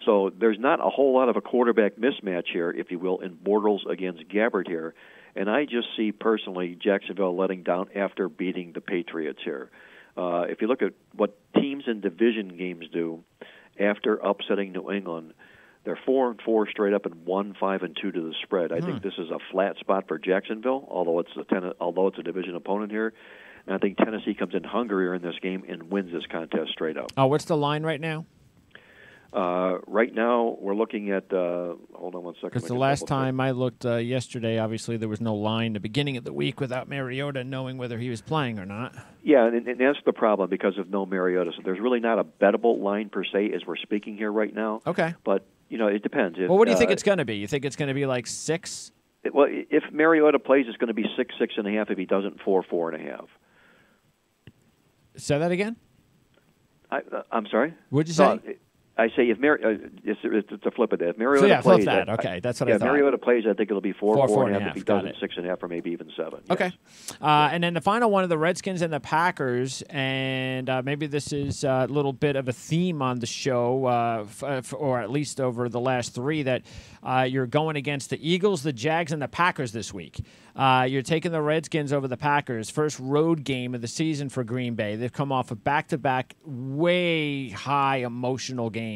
Speaker 2: So there's not a whole lot of a quarterback mismatch here, if you will, in Bortles against Gabbert here. And I just see, personally, Jacksonville letting down after beating the Patriots here. If you look at what teams in division games do after upsetting New England, they're 4-4 straight up and 1-5-2 to the spread. I think this is a flat spot for Jacksonville, although it's a division opponent here. And I think Tennessee comes in hungrier in this game and wins this contest straight up.
Speaker 1: Oh, what's the line right now?
Speaker 2: Right now, we're looking at, hold on one second.
Speaker 1: Because the last time I looked yesterday, obviously there was no line the beginning of the week without Mariota knowing whether he was playing or not.
Speaker 2: Yeah, and that's the problem because of no Mariota. So there's really not a bettable line per se as we're speaking here right now.
Speaker 1: Okay.
Speaker 2: But, it depends.
Speaker 1: Well, what do you think it's going to be? You think it's going to be like 6?
Speaker 2: Well, if Mariota plays, it's going to be 6, 6.5. If he doesn't, 4, 4.5.
Speaker 1: Say that again?
Speaker 2: I'm sorry?
Speaker 1: What'd you say?
Speaker 2: I say if it's a flip of that. If Mariota plays,
Speaker 1: flip that. Okay, that's what I thought.
Speaker 2: If Mariota plays, I think it'll be 4, 4.5. If he doesn't, 6.5, or maybe even 7. Yes.
Speaker 1: Okay. And then the final one of the Redskins and the Packers, and maybe this is a little bit of a theme on the show, or at least over the last 3, that you're going against the Eagles, the Jags, and the Packers this week. You're taking the Redskins over the Packers. First road game of the season for Green Bay. They've come off of back-to-back way high emotional games.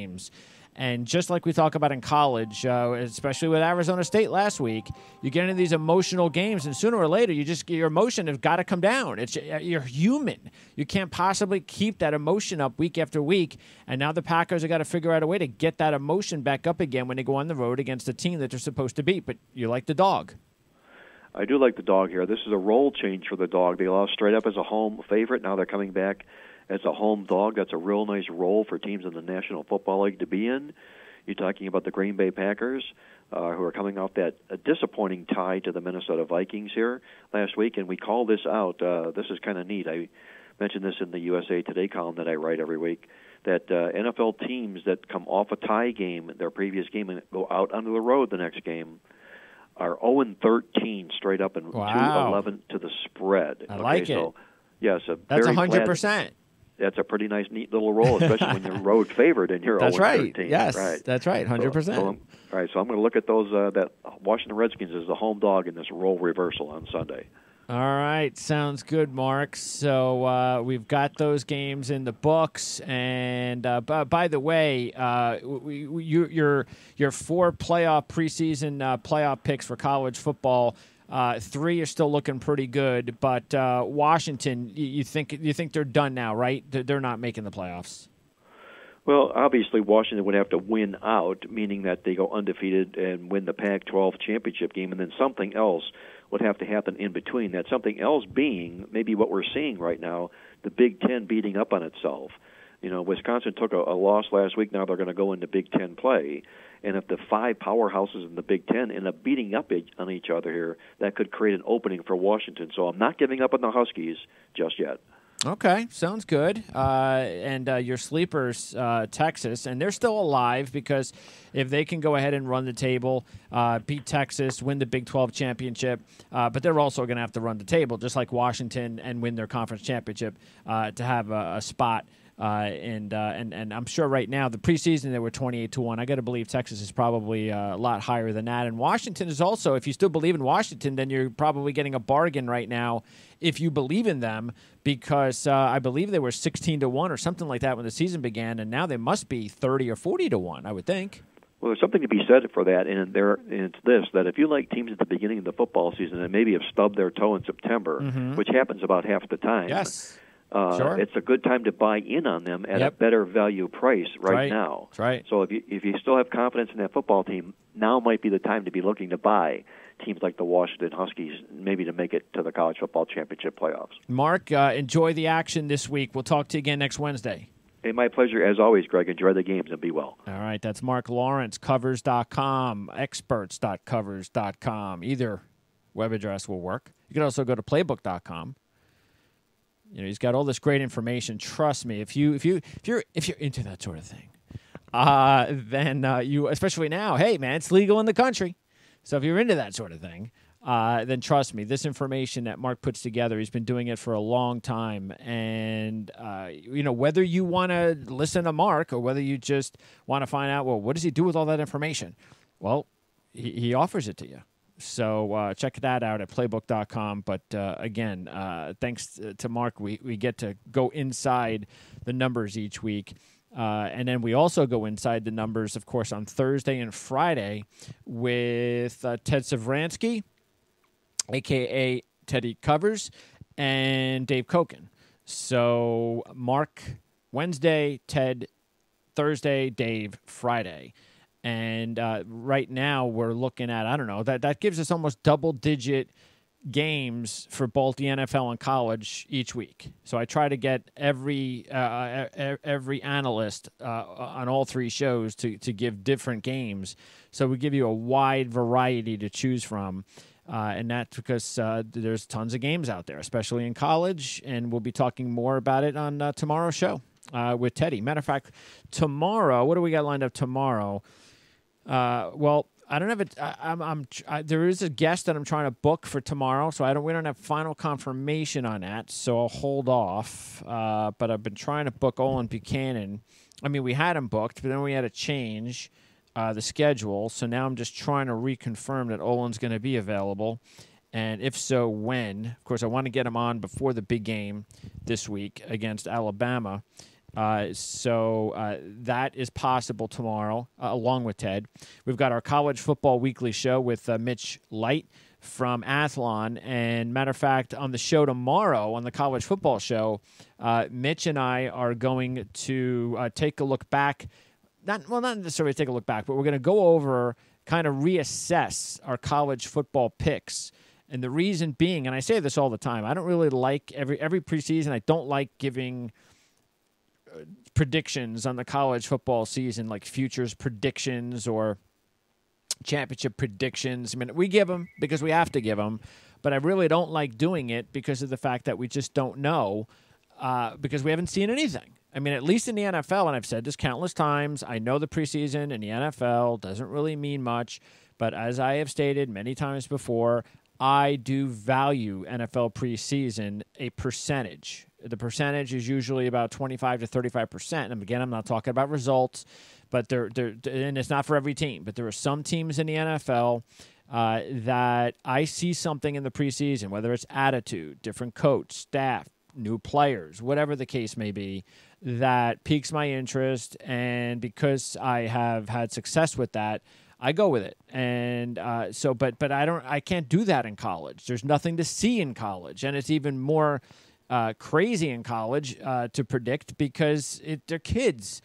Speaker 1: And just like we talk about in college, especially with Arizona State last week, you get into these emotional games, and sooner or later, your emotion has got to come down. You're human. You can't possibly keep that emotion up week after week. And now the Packers have got to figure out a way to get that emotion back up again when they go on the road against a team that they're supposed to beat. But you like the dog.
Speaker 2: I do like the dog here. This is a role change for the dog. They lost straight up as a home favorite. Now they're coming back as a home dog. That's a real nice role for teams in the National Football League to be in. You're talking about the Green Bay Packers, who are coming off that disappointing tie to the Minnesota Vikings here last week, and we call this out. This is kind of neat. I mentioned this in the USA Today column that I write every week, that NFL teams that come off a tie game, their previous game, and go out onto the road the next game, are 0-13 straight up and 2-11 to the spread.
Speaker 1: I like it.
Speaker 2: So, yes,
Speaker 1: that's 100%.
Speaker 2: That's a pretty nice, neat little roll, especially when you're road favored and you're 0-13.
Speaker 1: That's right. Yes, right. That's right. 100%.
Speaker 2: So I'm going to look at those that Washington Redskins as the home dog in this role reversal on Sunday.
Speaker 1: All right, sounds good, Mark. So we've got those games in the books, and by the way, your 4 playoff preseason playoff picks for college football. 3 are still looking pretty good, but Washington, you think they're done now, right? They're not making the playoffs.
Speaker 2: Well, obviously Washington would have to win out, meaning that they go undefeated and win the Pac-12 championship game, and then something else would have to happen in between. That something else being maybe what we're seeing right now, the Big Ten beating up on itself. Wisconsin took a loss last week. Now they're going to go into Big Ten play. And if the 5 powerhouses in the Big Ten end up beating up on each other here, that could create an opening for Washington. So I'm not giving up on the Huskies just yet.
Speaker 1: Okay, sounds good. And your sleepers, Texas, and they're still alive because if they can go ahead and run the table, beat Texas, win the Big 12 championship, but they're also going to have to run the table, just like Washington, and win their conference championship to have a spot. And I'm sure right now, the preseason they were 28-1. I got to believe Texas is probably a lot higher than that. And Washington is also, if you still believe in Washington, then you're probably getting a bargain right now if you believe in them, because I believe they were 16-1 or something like that when the season began, and now they must be 30 or 40-1, I would think.
Speaker 2: Well, there's something to be said for that, and it's this, that if you like teams at the beginning of the football season and maybe have stubbed their toe in September, which happens about half the time,
Speaker 1: yes. Sure.
Speaker 2: It's a good time to buy in on them at a better value price right now.
Speaker 1: That's right.
Speaker 2: So if you still have confidence in that football team, now might be the time to be looking to buy teams like the Washington Huskies, maybe to make it to the college football championship playoffs.
Speaker 1: Mark, enjoy the action this week. We'll talk to you again next Wednesday.
Speaker 2: Hey, my pleasure, as always, Greg. Enjoy the games and be well.
Speaker 1: All right, that's Marc Lawrence, covers.com, experts.covers.com. Either web address will work. You can also go to playbook.com. He's got all this great information. Trust me, if you're into that sort of thing, then you, especially now, hey man, it's legal in the country. So if you're into that sort of thing, then trust me, this information that Mark puts together, he's been doing it for a long time. And, whether you want to listen to Mark or whether you just want to find out, well, what does he do with all that information? Well, he offers it to you. So check that out at playbook.com. But, again, thanks to Mark, we get to go inside the numbers each week. And then we also go inside the numbers, of course, on Thursday and Friday with Ted Savransky, a.k.a. Teddy Covers, and Dave Koken. So Mark Wednesday, Ted Thursday, Dave Friday. And right now we're looking at, I don't know, that gives us almost double-digit games for both the NFL and college each week. So I try to get every analyst on all three shows to give different games. So we give you a wide variety to choose from. And that's because there's tons of games out there, especially in college. And we'll be talking more about it on tomorrow's show with Teddy. Matter of fact, tomorrow, what do we got lined up tomorrow? Well, I don't have it. There is a guest that I'm trying to book for tomorrow, so we don't have final confirmation on that. So I'll hold off. But I've been trying to book Olin Buchanan. I mean, we had him booked, but then we had to change the schedule. So now I'm just trying to reconfirm that Olin's going to be available, and if so, when. Of course, I want to get him on before the big game this week against Alabama. So that is possible tomorrow, along with Ted. We've got our college football weekly show with Mitch Light from Athlon. And matter of fact, on the show tomorrow, on the college football show, Mitch and I are going to take a look back. Not necessarily take a look back, but we're going to go over, kind of reassess our college football picks. And the reason being, and I say this all the time, I don't really like every preseason, I don't like giving predictions on the college football season, like futures predictions or championship predictions. I mean, we give them because we have to give them, but I really don't like doing it because of the fact that we just don't know, because we haven't seen anything. I mean, at least in the NFL, and I've said this countless times, I know the preseason in the NFL doesn't really mean much, but as I have stated many times before, I do value NFL preseason a percentage. The percentage is usually about 25 to 35%. And again, I'm not talking about results, but and it's not for every team. But there are some teams in the NFL that I see something in the preseason, whether it's attitude, different coach, staff, new players, whatever the case may be, that piques my interest. And because I have had success with that, I go with it. And but I can't do that in college. There's nothing to see in college, and it's even more crazy in college to predict because they're kids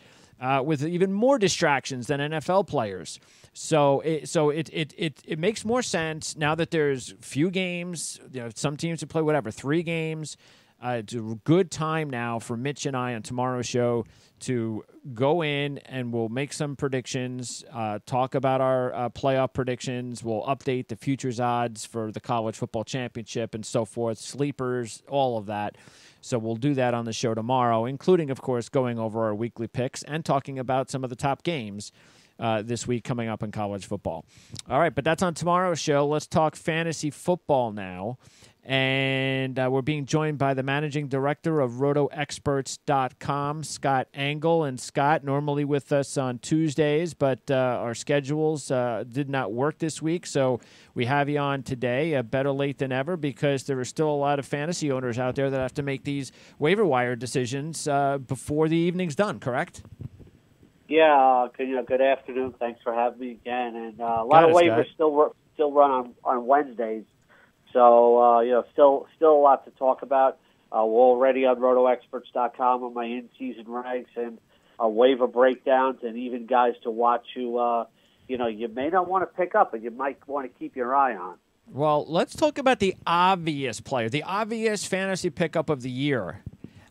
Speaker 1: with even more distractions than NFL players. So it makes more sense now that there's few games. Some teams that play 3 games. It's a good time now for Mitch and I on tomorrow's show to go in and we'll make some predictions, talk about our playoff predictions. We'll update the futures odds for the college football championship and so forth, sleepers, all of that. So we'll do that on the show tomorrow, including, of course, going over our weekly picks and talking about some of the top games this week coming up in college football. All right, but that's on tomorrow's show. Let's talk fantasy football now. And we're being joined by the managing director of RotoExperts.com, Scott Engel. And Scott, normally with us on Tuesdays, but our schedules did not work this week. So we have you on today, better late than ever, because there are still a lot of fantasy owners out there that have to make these waiver wire decisions before the evening's done, correct?
Speaker 3: Yeah, good afternoon. Thanks for having me again. And a lot of waivers still run on Wednesdays. So, still a lot to talk about. We're already on RotoExperts.com on my in-season ranks and waiver breakdowns, and even guys to watch who you may not want to pick up, but you might want to keep your eye on.
Speaker 1: Well, let's talk about the obvious player, the obvious fantasy pickup of the year,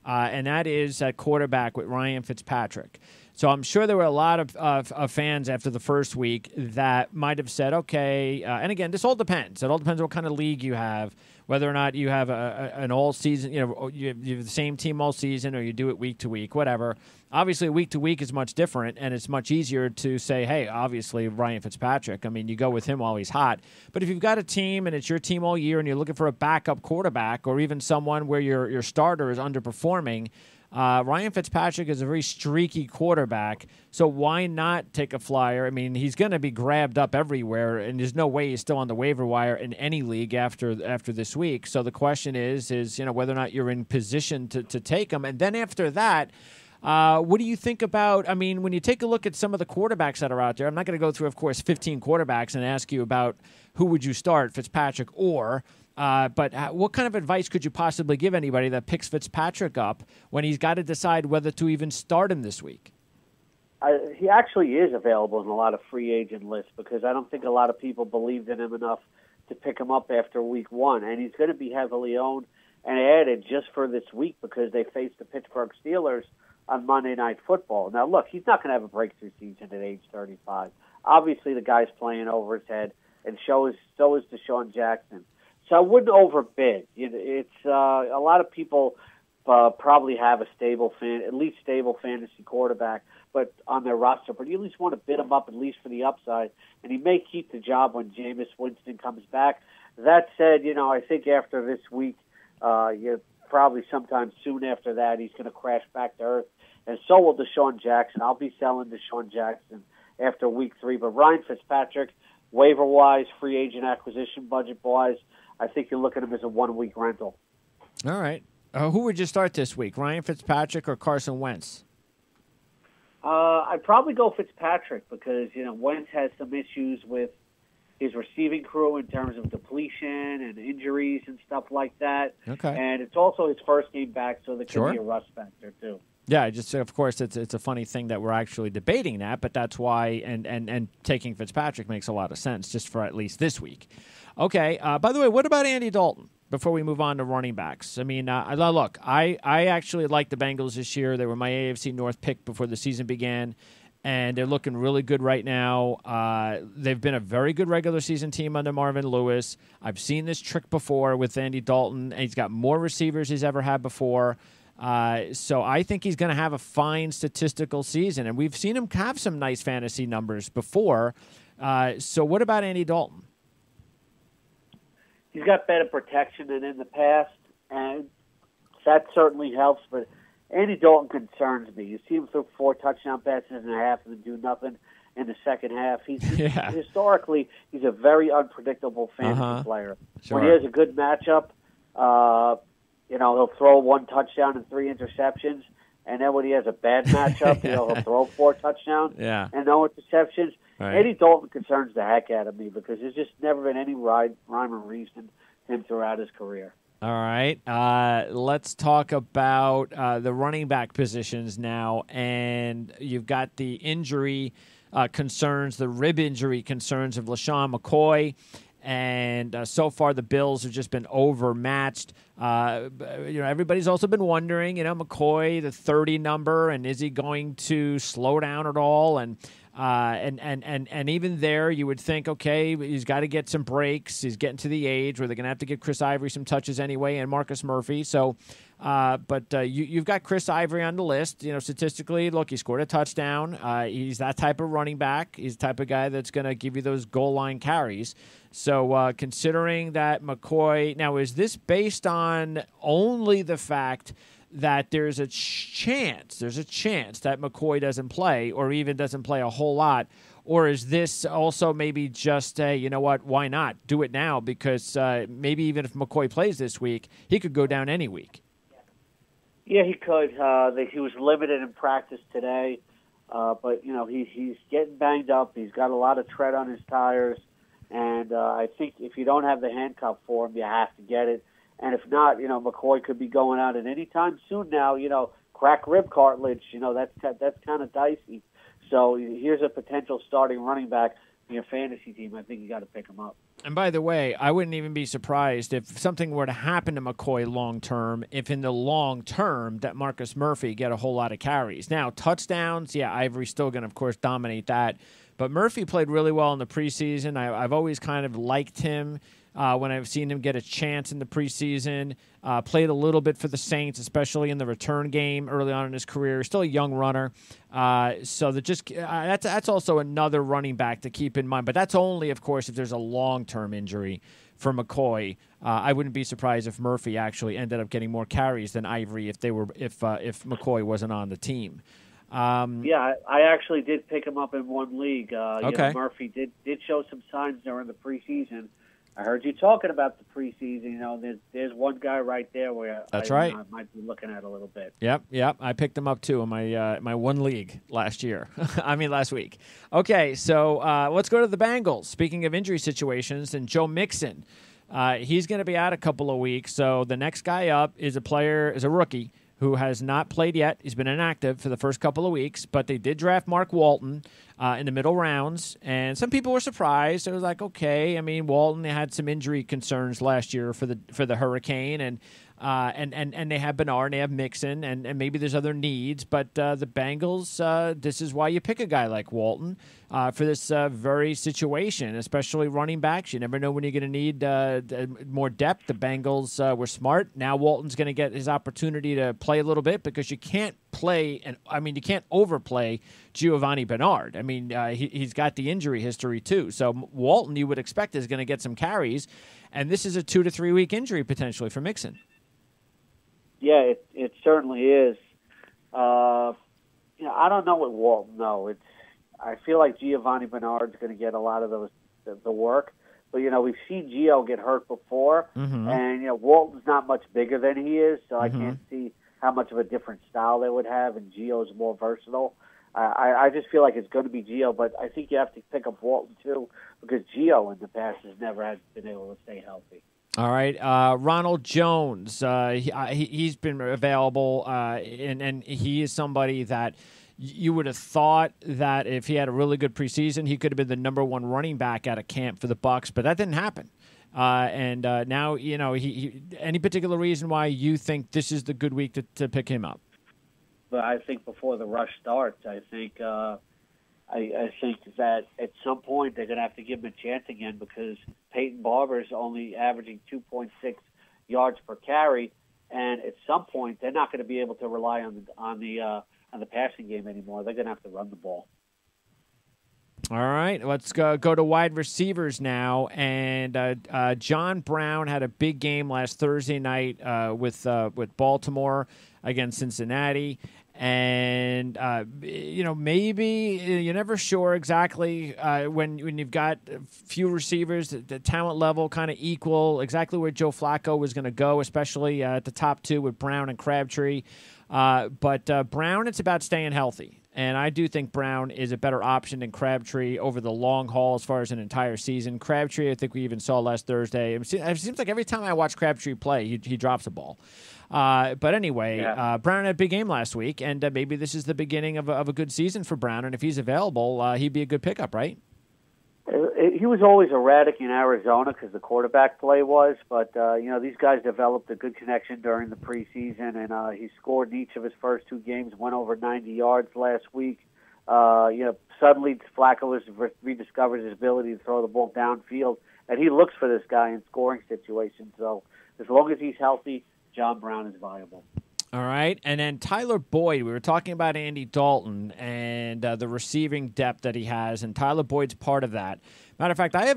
Speaker 1: and that is at quarterback with Ryan Fitzpatrick. So I'm sure there were a lot of fans after the first week that might have said, okay, and again, this all depends. It all depends what kind of league you have, whether or not you have an all-season, you have the same team all season, or you do it week to week, whatever. Obviously, week to week is much different, and it's much easier to say, hey, obviously, Ryan Fitzpatrick. I mean, you go with him while he's hot. But if you've got a team and it's your team all year and you're looking for a backup quarterback or even someone where your starter is underperforming, Ryan Fitzpatrick is a very streaky quarterback, so why not take a flyer? I mean, he's going to be grabbed up everywhere, and there's no way he's still on the waiver wire in any league after this week. So the question is whether or not you're in position to take him. And then after that, what do you think about, I mean, when you take a look at some of the quarterbacks that are out there, I'm not going to go through, of course, 15 quarterbacks and ask you about who would you start, Fitzpatrick or but what kind of advice could you possibly give anybody that picks Fitzpatrick up when he's got to decide whether to even start him this week?
Speaker 3: He actually is available in a lot of free agent lists because I don't think a lot of people believed in him enough to pick him up after week one. And he's going to be heavily owned and added just for this week because they face the Pittsburgh Steelers on Monday Night Football. Now, look, he's not going to have a breakthrough season at age 35. Obviously, the guy's playing over his head, and so is Deshaun Jackson. So I wouldn't overbid. It's a lot of people probably have at least stable fantasy quarterback, but on their roster. But you at least want to bid him up at least for the upside, and he may keep the job when Jameis Winston comes back. That said, I think after this week, probably sometime soon after that, he's going to crash back to earth, and so will Deshaun Jackson. I'll be selling Deshaun Jackson after week 3, but Ryan Fitzpatrick, waiver-wise, free agent acquisition budget-wise, I think you're looking at him as a 1-week rental.
Speaker 1: All right. Who would you start this week, Ryan Fitzpatrick or Carson Wentz?
Speaker 3: I'd probably go Fitzpatrick because, Wentz has some issues with his receiving crew in terms of depletion and injuries and stuff like that.
Speaker 1: Okay.
Speaker 3: And it's also his first game back, so there could be a rust factor, too.
Speaker 1: Yeah, of course, it's a funny thing that we're actually debating that, but that's why, and taking Fitzpatrick makes a lot of sense just for at least this week. Okay, by the way, what about Andy Dalton before we move on to running backs? I mean, look, I actually like the Bengals this year. They were my AFC North pick before the season began, and they're looking really good right now. They've been a very good regular season team under Marvin Lewis. I've seen this trick before with Andy Dalton, and he's got more receivers he's ever had before. So I think he's going to have a fine statistical season, and we've seen him have some nice fantasy numbers before. So what about Andy Dalton?
Speaker 3: He's got better protection than in the past, and that certainly helps. But Andy Dalton concerns me. You see him throw 4 touchdown passes in a half and then do nothing in the second half. Historically, he's a very unpredictable fantasy player.
Speaker 1: Sure.
Speaker 3: When he has a good matchup, he'll throw 1 touchdown and 3 interceptions. And then when he has a bad matchup, he'll throw 4 touchdowns and no interceptions. Right. Andy Dalton concerns the heck out of me because there's just never been any rhyme or reason to him throughout his career.
Speaker 1: All right. Let's talk about the running back positions now. And you've got the injury concerns, the rib injury concerns of LaShawn McCoy. And so far, the Bills have just been overmatched. Everybody's also been wondering, McCoy, the 30 number, and is he going to slow down at all? And even there, you would think, okay, he's got to get some breaks. He's getting to the age where they're going to have to give Chris Ivory some touches anyway, and Marcus Murphy. So, you've got Chris Ivory on the list. Statistically, look, he scored a touchdown. He's that type of running back. He's the type of guy that's going to give you those goal line carries. So, considering that McCoy, now is this based on only the fact that there's a chance that McCoy doesn't play or even doesn't play a whole lot? Or is this also maybe just, you know what, why not? Do it now because maybe even if McCoy plays this week, he could go down any week.
Speaker 3: Yeah, he could. He was limited in practice today, but, he's getting banged up. He's got a lot of tread on his tires, and I think if you don't have the handcuff for him, you have to get it. And if not, McCoy could be going out at any time soon now. Crack rib cartilage, that's kind of dicey. So here's a potential starting running back in your fantasy team. I think you got to pick him up.
Speaker 1: And by the way, I wouldn't even be surprised if something were to happen to McCoy long term, if in the long term that Marcus Murphy get a whole lot of carries. Now, touchdowns, yeah, Ivory's still going to, of course, dominate that. But Murphy played really well in the preseason. I've always kind of liked him when I've seen him get a chance in the preseason. Played a little bit for the Saints, especially in the return game early on in his career. Still a young runner. So that's also another running back to keep in mind. But that's only, of course, if there's a long-term injury for McCoy. I wouldn't be surprised if Murphy actually ended up getting more carries than Ivory if McCoy wasn't on the team.
Speaker 3: I actually did pick him up in one league.
Speaker 1: Okay.
Speaker 3: Murphy did show some signs during the preseason. I heard you talking about the preseason. There's one guy right there where I might be looking at a little bit.
Speaker 1: Yep. I picked him up too in my one league last week. Okay, so let's go to the Bengals. Speaking of injury situations, and Joe Mixon, he's going to be out a couple of weeks. So the next guy up is a rookie who has not played yet. He's been inactive for the first couple of weeks, but they did draft Mark Walton in the middle rounds, and some people were surprised. It was like, okay, I mean, Walton had some injury concerns last year for the Hurricane, and they have Bernard, and they have Mixon, and maybe there's other needs, but the Bengals, this is why you pick a guy like Walton for this very situation, especially running backs. You never know when you're going to need more depth. The Bengals were smart. Now Walton's going to get his opportunity to play a little bit because you can't you can't overplay Giovanni Bernard. I mean, he's got the injury history too. So Walton, you would expect, is going to get some carries, and this is a 2 to 3 week injury potentially for Mixon.
Speaker 3: Yeah, it certainly is. I don't know what Walton. No, I feel like Giovanni Bernard's going to get a lot of the work. But we've seen Gio get hurt before, and Walton's not much bigger than he is, so I can't see how much of a different style they would have. And Gio's more versatile. I just feel like it's going to be Gio, but I think you have to pick up Walton too because Gio in the past has never been able to stay healthy.
Speaker 1: All right, Ronald Jones, he's been available, and he is somebody that you would have thought that if he had a really good preseason, he could have been the number one running back out of camp for the Bucs, but that didn't happen. Now, he any particular reason why you think this is the good week to pick him up?
Speaker 3: But I think before the rush starts, I think that at some point they're going to have to give him a chance again because Peyton Barber's only averaging 2.6 yards per carry, and at some point they're not going to be able to rely on the passing game anymore. They're going to have to run the ball.
Speaker 1: All right, let's go to wide receivers now. And John Brown had a big game last Thursday night with Baltimore against Cincinnati. And, maybe you're never sure exactly when you've got few receivers, the talent level kind of equal, exactly where Joe Flacco was going to go, especially at the top two with Brown and Crabtree. But Brown, it's about staying healthy. And I do think Brown is a better option than Crabtree over the long haul as far as an entire season. Crabtree, I think we even saw last Thursday. It seems like every time I watch Crabtree play, he drops a ball. But anyway, Brown had a big game last week, and maybe this is the beginning of a good season for Brown. And if he's available, he'd be a good pickup, right?
Speaker 3: He was always erratic in Arizona because the quarterback play was, but these guys developed a good connection during the preseason, and he scored in each of his first two games, went over 90 yards last week. Suddenly Flacco has rediscovered his ability to throw the ball downfield, and he looks for this guy in scoring situations. So as long as he's healthy, John Brown is viable.
Speaker 1: All right, and then Tyler Boyd. We were talking about Andy Dalton and the receiving depth that he has, and Tyler Boyd's part of that. Matter of fact, I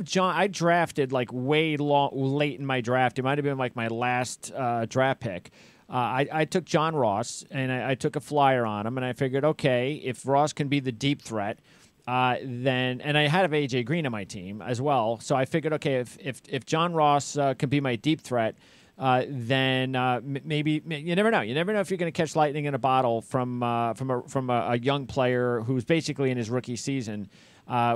Speaker 1: drafted like late in my draft. It might have been like my last draft pick. I took John Ross, and I took a flyer on him, and I figured, okay, if Ross can be the deep threat, then, and I had A.J. Green on my team as well, so I figured, okay, if John Ross can be my deep threat, then maybe you never know. You never know if you're going to catch lightning in a bottle from a young player who's basically in his rookie season.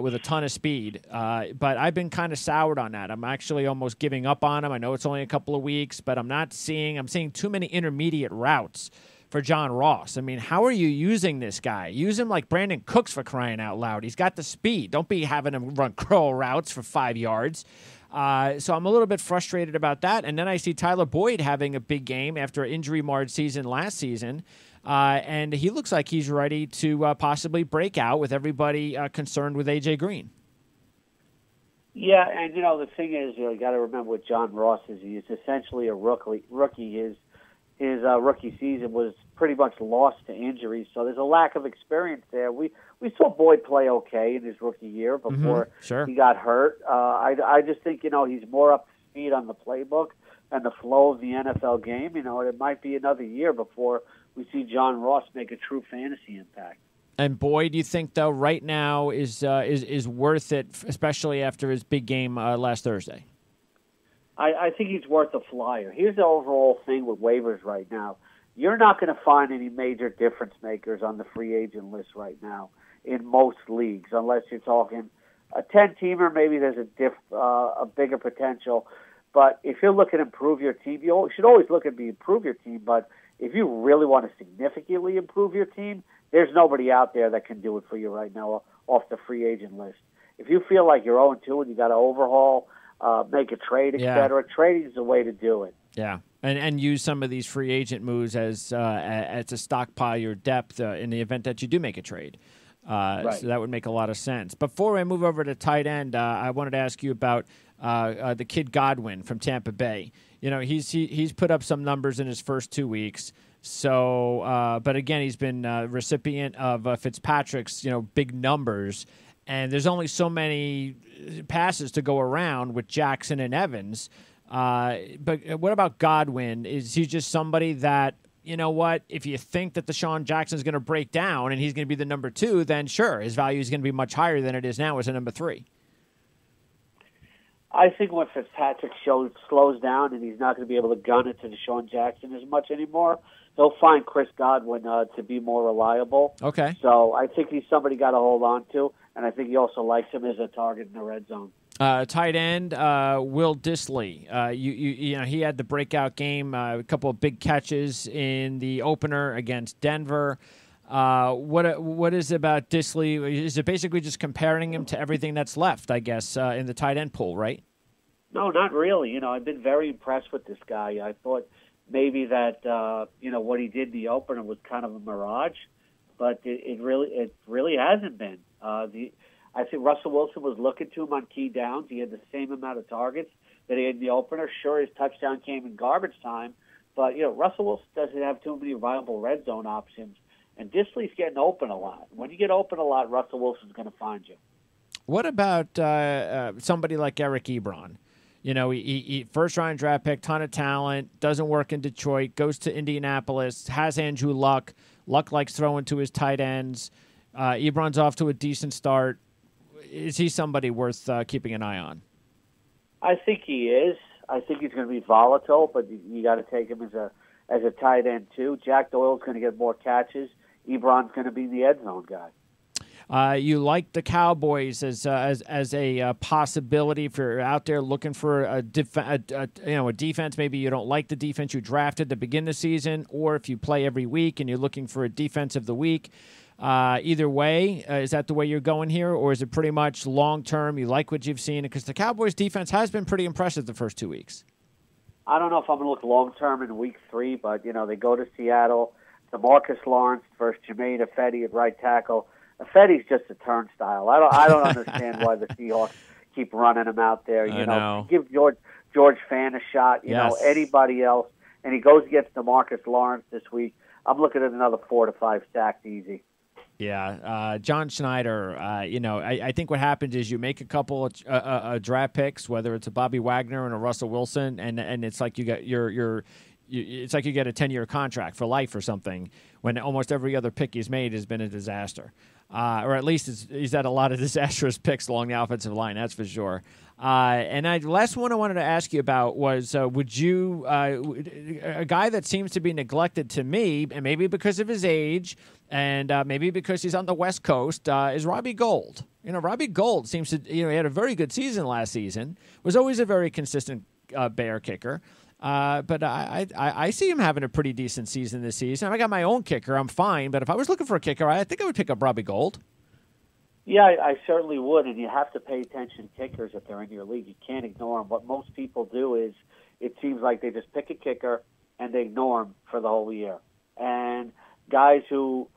Speaker 1: with a ton of speed. But I've been kind of soured on that. I'm actually almost giving up on him. I know it's only a couple of weeks, but I'm seeing too many intermediate routes for John Ross. I mean, how are you using this guy? Use him like Brandon Cooks, for crying out loud. He's got the speed. Don't be having him run curl routes for 5 yards. So I'm a little bit frustrated about that. And then I see Tyler Boyd having a big game after an injury-marred season last season. And he looks like he's ready to possibly break out with everybody concerned with A.J. Green.
Speaker 3: Yeah, and, the thing is, you got to remember what John Ross is. He's essentially a rookie. His rookie season was pretty much lost to injuries, so there's a lack of experience there. We saw Boyd play okay in his rookie year before he got hurt. I just think, he's more up to speed on the playbook and the flow of the NFL game. It might be another year before we see John Ross make a true fantasy impact.
Speaker 1: And Boyd, you think, though, right now is worth it, especially after his big game last Thursday?
Speaker 3: I think he's worth a flyer. Here's the overall thing with waivers right now. You're not going to find any major difference makers on the free agent list right now in most leagues, unless you're talking a 10-teamer. Maybe there's a bigger potential. But if you're looking to improve your team, you should always look at improve your team. But if you really want to significantly improve your team, there's nobody out there that can do it for you right now off the free agent list. If you feel like you're 0-2 and you got to overhaul, make a trade, etc. Trading is the way to do it.
Speaker 1: Yeah, and use some of these free agent moves as to stockpile your depth in the event that you do make a trade. Right. So that would make a lot of sense. Before I move over to tight end, I wanted to ask you about the kid Godwin from Tampa Bay. He's put up some numbers in his first 2 weeks. So, but again, he's been recipient of Fitzpatrick's big numbers. And there's only so many passes to go around with Jackson and Evans. But what about Godwin? Is he just somebody that, if you think that Deshaun Jackson is going to break down and he's going to be the number 2, then sure, his value is going to be much higher than it is now as a number 3.
Speaker 3: I think when Fitzpatrick slows down and he's not going to be able to gun it to Deshaun Jackson as much anymore, they'll find Chris Godwin to be more reliable. Okay. So I think he's somebody got to hold on to, and I think he also likes him as a target in the red zone.
Speaker 1: Tight end, Will Dissly. He had the breakout game, a couple of big catches in the opener against Denver. What is it about Dissly? Is it basically just comparing him to everything that's left, I guess, in the tight end pool, right?
Speaker 3: No, not really. I've been very impressed with this guy. I thought maybe that what he did in the opener was kind of a mirage, but it really hasn't been. I think Russell Wilson was looking to him on key downs. He had the same amount of targets that he had in the opener. Sure, his touchdown came in garbage time, but Russell Wilson doesn't have too many viable red zone options. And Dissly's getting open a lot. When you get open a lot, Russell Wilson's going to find you.
Speaker 1: What about somebody like Eric Ebron? He first-round draft pick, ton of talent, doesn't work in Detroit, goes to Indianapolis, has Andrew Luck. Luck likes throwing to his tight ends. Ebron's off to a decent start. Is he somebody worth keeping an eye on?
Speaker 3: I think he is. I think he's going to be volatile, but you got to take him as a tight end too. Jack Doyle's going to get more catches. Ebron's going to be the end zone guy.
Speaker 1: You like the Cowboys as a possibility if you're out there looking for a defense. Maybe you don't like the defense you drafted to begin the season, or if you play every week and you're looking for a defense of the week. Either way, is that the way you're going here, or is it pretty much long-term? You like what you've seen? Because the Cowboys' defense has been pretty impressive the first 2 weeks.
Speaker 3: I don't know if I'm going to look long-term in week 3, but, they go to Seattle. DeMarcus Lawrence versus Jermaine Ifedi at right tackle. Ifedi's just a turnstile. I don't understand why the Seahawks keep running him out there. You know, give George Fant a shot, anybody else. And he goes against DeMarcus Lawrence this week. I'm looking at another 4 to 5 sacks easy.
Speaker 1: Yeah, John Schneider. I think what happens is you make a couple of draft picks, whether it's a Bobby Wagner and a Russell Wilson, and it's like you got it's like you get a 10-year contract for life or something. When almost every other pick he's made has been a disaster, or at least he's had a lot of disastrous picks along the offensive line. That's for sure. And the last one I wanted to ask you about was, would you, a guy that seems to be neglected to me, and maybe because of his age and maybe because he's on the West Coast, is Robbie Gould. Robbie Gould seems to, he had a very good season last season, was always a very consistent Bear kicker. But I see him having a pretty decent season this season. I got my own kicker. I'm fine. But if I was looking for a kicker, I think I would pick up Robbie Gould.
Speaker 3: Yeah, I certainly would. And you have to pay attention to kickers if they're in your league. You can't ignore them. What most people do is it seems like they just pick a kicker and they ignore him for the whole year. And guys who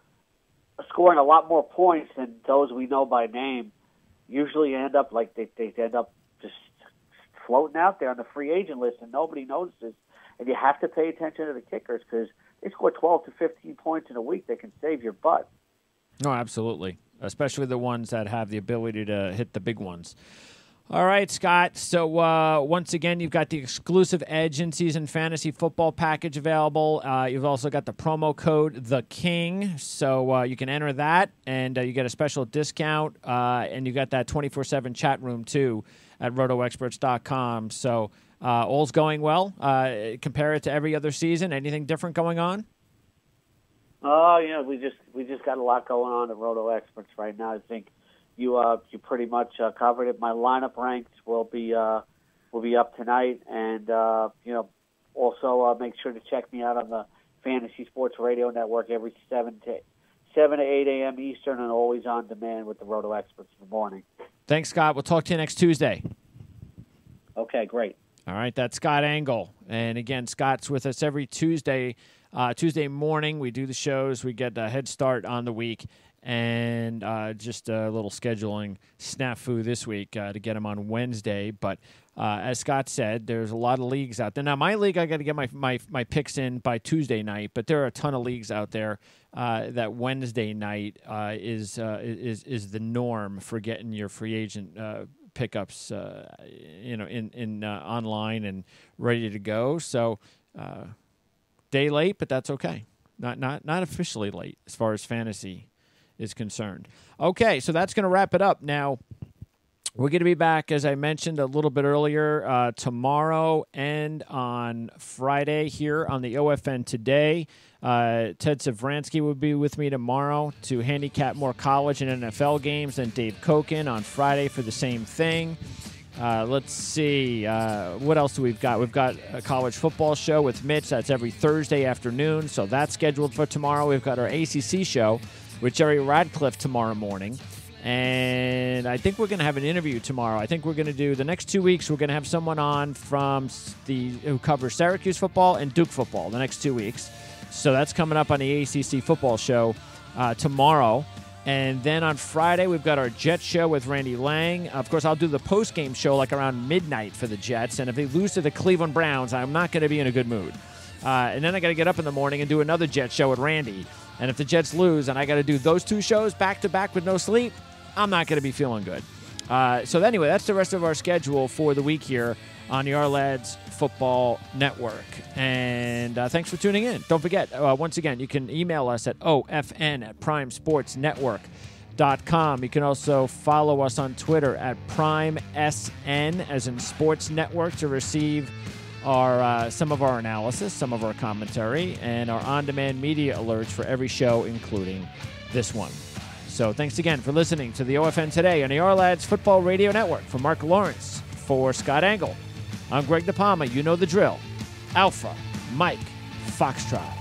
Speaker 3: are scoring a lot more points than those we know by name usually end up like they end up just floating out there on the free agent list and nobody notices. And you have to pay attention to the kickers because they score 12 to 15 points in a week. They can save your butt.
Speaker 1: No, absolutely, especially the ones that have the ability to hit the big ones. All right, Scott. So once again, you've got the exclusive Edge in-season fantasy football package available. You've also got the promo code THEKING, so you can enter that, and you get a special discount. And you got that 24/7 chat room too at rotoexperts.com. So all's going well. Compare it to every other season. Anything different going on?
Speaker 3: We just got a lot going on at Roto Experts right now. I think you pretty much covered it. My lineup ranks will be up tonight, and also make sure to check me out on the Fantasy Sports Radio Network every 7 to 8 a.m. Eastern, and always on demand with the Roto Experts in the morning. Thanks,
Speaker 1: Scott. We'll talk to you next Tuesday.
Speaker 3: Okay, great.
Speaker 1: All right, that's Scott Engel, and again, Scott's with us every Tuesday. Tuesday morning, we do the shows. We get a head start on the week. And just a little scheduling snafu this week to get him on Wednesday. But as Scott said, there's a lot of leagues out there. Now, my league, I got to get my picks in by Tuesday night. But there are a ton of leagues out there that Wednesday night is the norm for getting your free agent pickups, in online and ready to go. So day late, but that's okay. Not officially late as far as fantasy is concerned. Okay, so that's going to wrap it up. Now, we're going to be back, as I mentioned a little bit earlier, tomorrow and on Friday here on the OFN Today. Ted Savransky will be with me tomorrow to handicap more college and NFL games than Dave Koken on Friday for the same thing. Let's see. What else do we've got? We've got a college football show with Mitch. That's every Thursday afternoon, so that's scheduled for tomorrow. We've got our ACC show with Jerry Radcliffe tomorrow morning. And I think we're going to have an interview tomorrow. I think we're going to do the next 2 weeks. We're going to have someone on from who covers Syracuse football and Duke football the next 2 weeks. So that's coming up on the ACC football show tomorrow. And then on Friday, we've got our Jets show with Randy Lang. Of course, I'll do the post-game show like around midnight for the Jets. And if they lose to the Cleveland Browns, I'm not going to be in a good mood. And then I got to get up in the morning and do another Jets show with Randy. And if the Jets lose and I got to do those two shows back-to-back with no sleep, I'm not going to be feeling good. So anyway, that's the rest of our schedule for the week here on the Our Lads Football Network. And thanks for tuning in. Don't forget, once again, you can email us at ofn@primesportsnetwork.com. You can also follow us on Twitter at PrimeSN, as in Sports Network, to receive our some of our analysis, some of our commentary, and our on-demand media alerts for every show, including this one. So thanks again for listening to the OFN Today on the Our Lads Football Radio Network. For Marc Lawrence, for Scott Engel, I'm Greg DePalma. You know the drill. Alpha, Mike, Foxtrot.